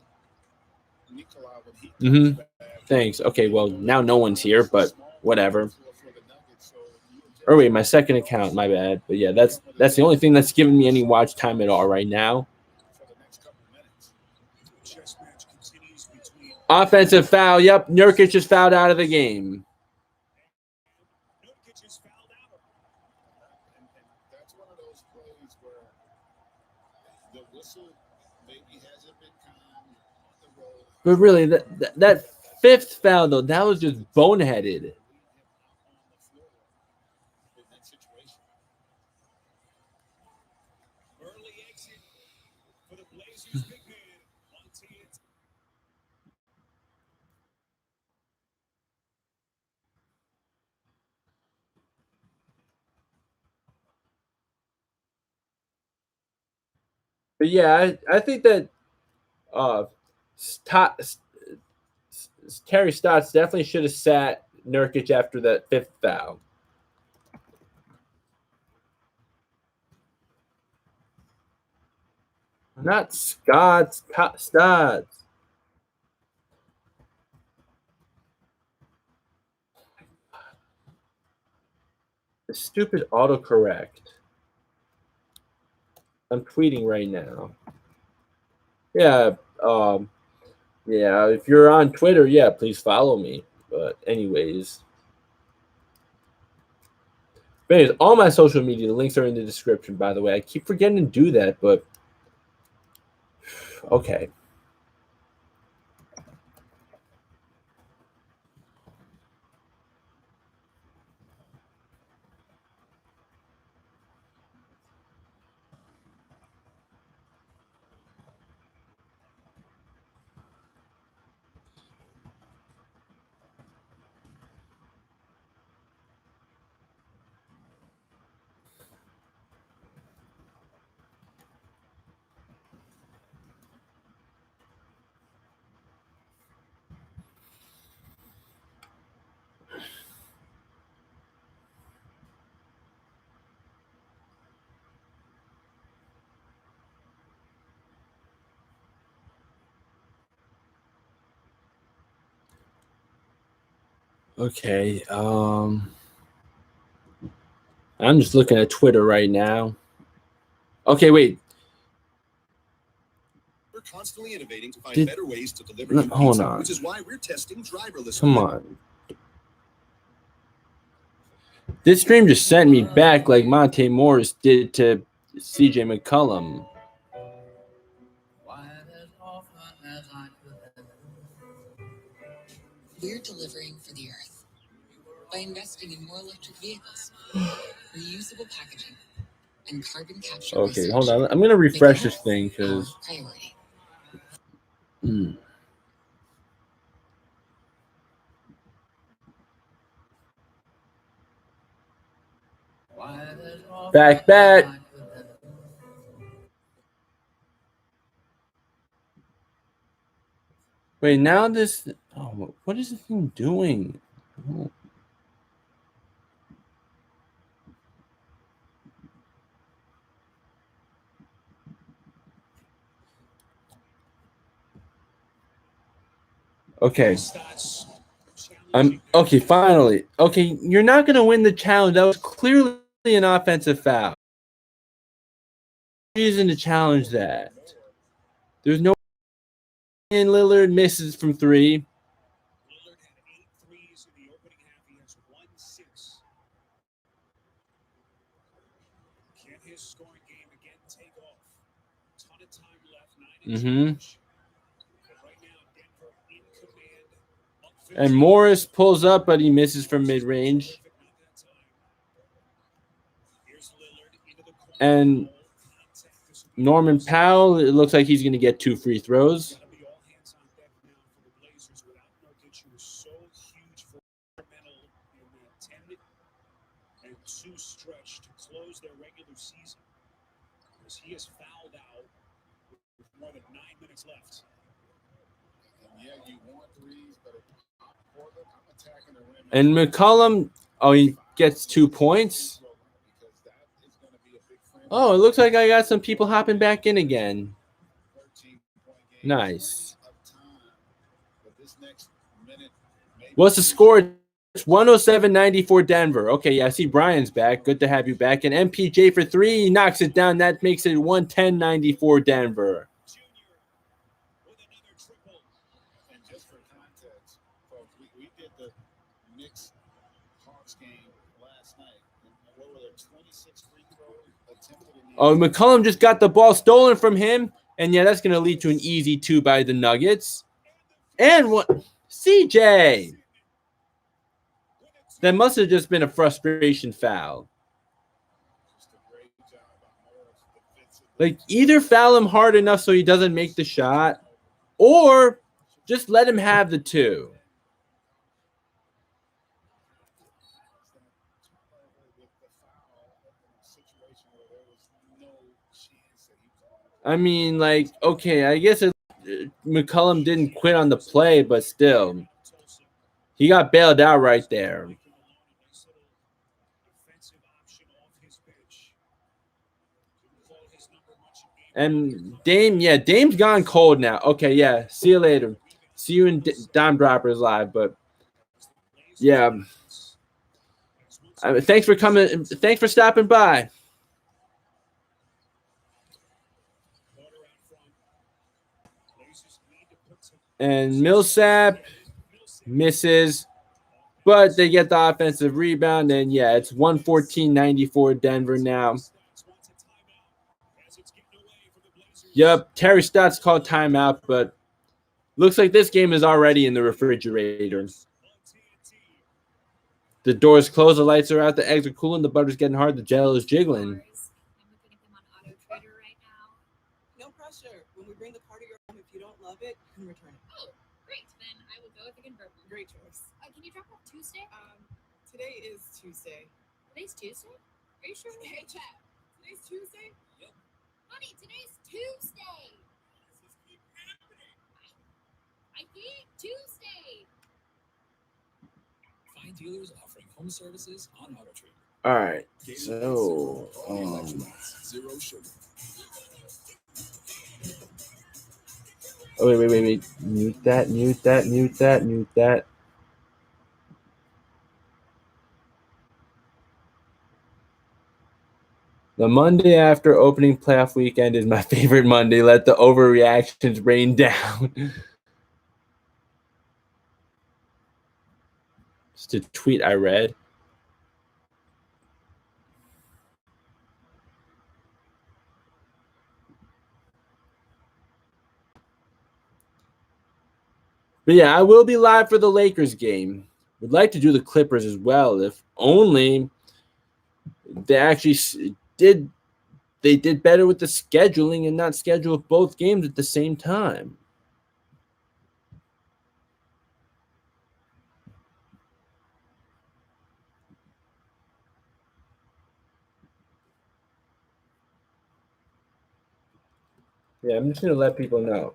Nikola when he Mhm. comes back. Thanks. Okay, well, now no one's here, but whatever. Or wait, my second account, my bad. But yeah, that's the only thing that's giving me any watch time at all right now. For the next couple of minutes. Chess match continues between Offensive foul. Yep, Nurkic is fouled out of the game. Nurkic is fouled out. And that's one of those plays where the whistle maybe hasn't been calm on the road. But really, that 5th foul, though, that was just boneheaded. Leave him out on the floor in that situation. Early exit for the Blazers big man. Monte. But yeah, I think that Terry Stotts definitely should have sat Nurkic after that 5th foul. Not Stotts. The stupid autocorrect. I'm tweeting right now. Yeah, yeah, if you're on Twitter, yeah, please follow me. But anyways. All my social media links are in the description, by the way. I keep forgetting to do that, but okay. Okay. I'm just looking at Twitter right now. Okay, wait. We're constantly innovating to find better ways to deliver you Hold pizza, on. which is why we're testing driverless. Come on. This stream just sent me back like Monte Morris did to CJ McCollum. We're delivering for the Earth by investing in more electric vehicles, reusable packaging, and carbon capture. Okay, hold on. I'm going to refresh this thing because. Back. Wait, now this. Oh, what is this thing doing? Oh. Okay. Okay, finally. Okay, you're not going to win the challenge. That was clearly an offensive foul. Reason to challenge that. There's no. And Lillard misses from 3. Lillard had 8 threes in the opening half. He has 1-6. Can his scoring game again take off? Ton of time left. 9 right now, Denver in command. And Morris pulls up, but he misses from mid-range. And Norman Powell, it looks like he's going to get 2 free throws. And 2 stretch to close their regular season, because he is fouled out with more than 9 minutes left. And yeah, you want threes, but if I'm Portland, I'm attacking the rim. And McCollum, he gets 2 points. Oh, it looks like I got some people hopping back in again. Nice. What's the score? It's 107-94 Denver. Okay, yeah, I see Brian's back. Good to have you back. And MPJ for 3, he knocks it down. That makes it 110-94 Denver. And just for context, folks, we did the Knicks Hawks game last night. And what were there, 26 free throws attempted in the McCollum just got the ball stolen from him. And yeah, that's going to lead to an easy 2 by the Nuggets. And what? CJ. That must have just been a frustration foul. Like, either foul him hard enough so he doesn't make the shot, or just let him have the 2. I mean, like, okay, I guess McCollum didn't quit on the play, but still. He got bailed out right there. And Dame's gone cold now. Okay, yeah. See you later. See you in Dime Droppers Live. But yeah, thanks for coming. Thanks for stopping by. And Millsap misses, but they get the offensive rebound. And yeah, it's 114-94 Denver now. Yep, Terry Stotts called timeout, but looks like this game is already in the refrigerator. The doors closed, the lights are out, the eggs are cooling, the butter's getting hard, the jello is jiggling. No pressure. When we bring the car to your home, if you don't love it, you can return it. Oh, great. Then I will go with the convertible. Great choice. Can you drop off Tuesday? Today is Tuesday. Today's Tuesday? Are you sure? Hey, chat. Today's Tuesday? Yep. Honey, today's Tuesday. I think Tuesday. Find dealers offering home services on AutoTrader. All right. So, Zero sugar. oh, wait. Mute that. The Monday after opening playoff weekend is my favorite Monday. Let the overreactions rain down. Just a tweet I read. But yeah, I will be live for the Lakers game. Would like to do the Clippers as well, if only they actually did better with the scheduling and not schedule both games at the same time. Yeah, I'm just going to let people know.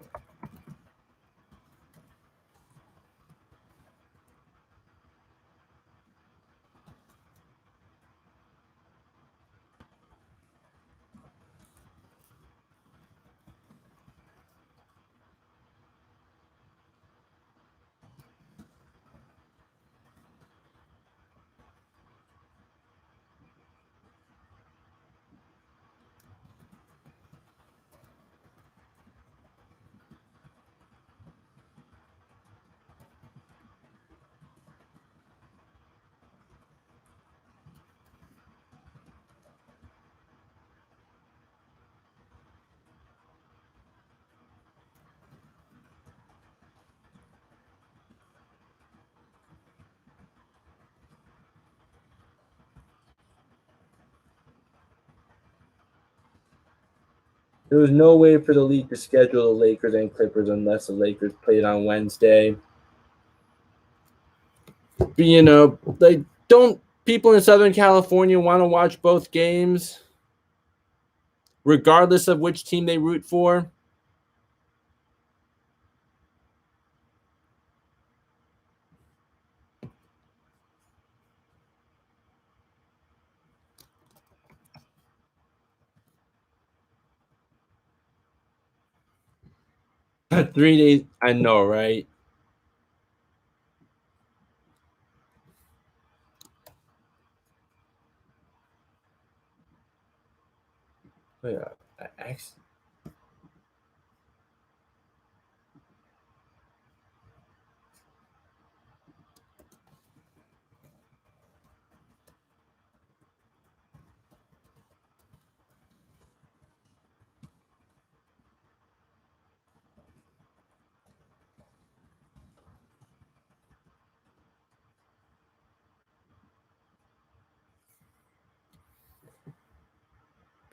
There was no way for the league to schedule the Lakers and Clippers unless the Lakers played on Wednesday. But, you know, like, don't people in Southern California want to watch both games, regardless of which team they root for? $3 days, I know, right? Oh, yeah,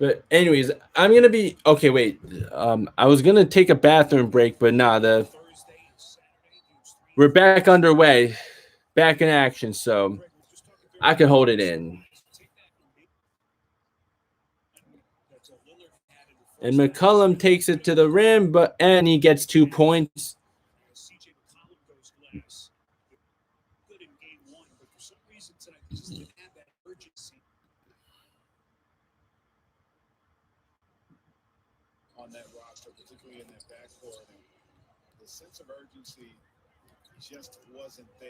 But anyways, I'm gonna be okay. Wait, I was gonna take a bathroom break, but nah, we're back underway, back in action, so I can hold it in. And McCollum takes it to the rim, and he gets 2 points. On that roster, particularly in that backcourt, and the sense of urgency just wasn't there.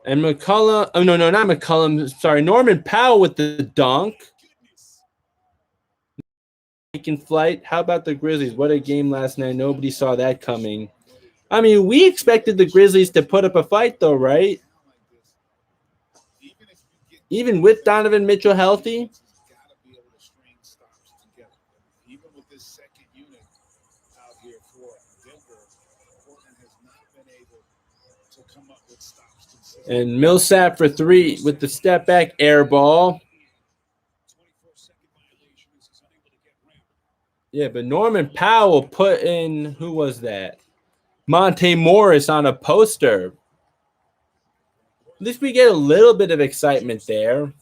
And McCollum, oh no, not McCollum. Sorry, Norman Powell with the dunk. Taking flight. How about the Grizzlies? What a game last night. Nobody saw that coming. I mean, we expected the Grizzlies to put up a fight, though, right? Even with Donovan Mitchell healthy. Even with this second unit out here for Denver, Portland has not been able to come up with stops consistently. And Millsap for 3 with the step back air ball. Yeah, but Norman Powell put in, who was that? Monte Morris on a poster. At least we get a little bit of excitement there.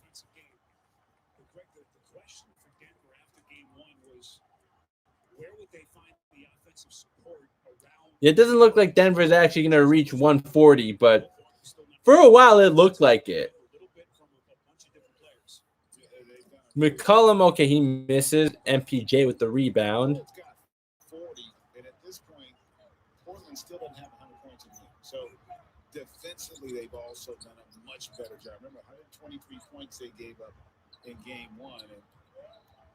It doesn't look like Denver is actually going to reach 140, but for a while it looked like it. McCollum, okay, he misses. MPJ with the rebound. 40, and at this point, Portland still doesn't have 100 points in the game. So defensively, they've also done a much better job. Remember, 123 points they gave up in game one. And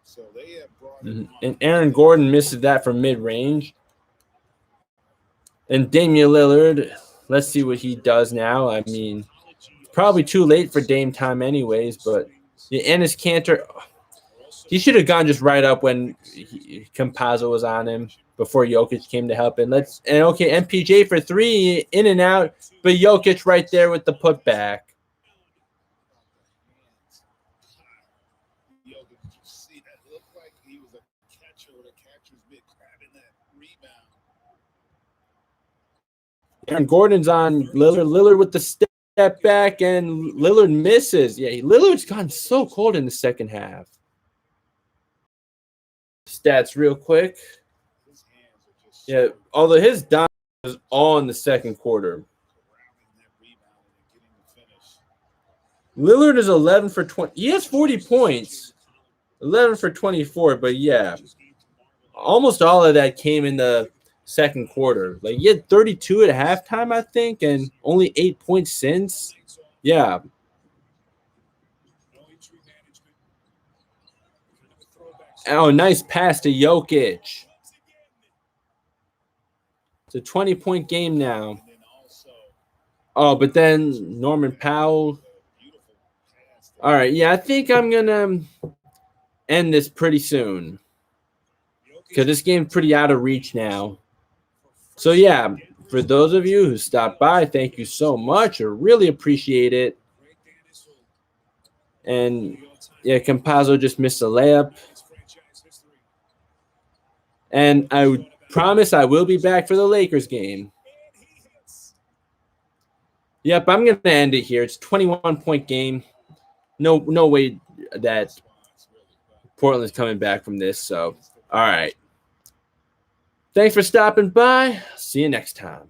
so they have brought it on. And Aaron Gordon misses that from mid-range. And Damian Lillard, let's see what he does now. I mean, probably too late for Dame time anyways, but Enes Kanter, he should have gone just right up when Campazzo was on him before Jokic came to help. And MPJ for three, in and out, but Jokic right there with the putback. Aaron Gordon's on Lillard. Lillard with the step back, and Lillard misses. Yeah, Lillard's gone so cold in the second half. Stats real quick. Yeah, although his dime was all in the second quarter. Lillard is 11 for 20. He has 40 points. 11 for 24, but yeah. Almost all of that came in the second quarter. Like, he had 32 at halftime, I think, and only 8 points since. Yeah. Oh, nice pass to Jokic. It's a 20-point game now. Oh, but then Norman Powell. All right, yeah, I think I'm going to end this pretty soon because this game's pretty out of reach now. So, yeah, for those of you who stopped by, thank you so much. I really appreciate it. And, yeah, Campazzo just missed a layup. And I promise I will be back for the Lakers game. Yep, I'm going to end it here. It's a 21-point game. No way that Portland's coming back from this. So, all right. Thanks for stopping by. See you next time.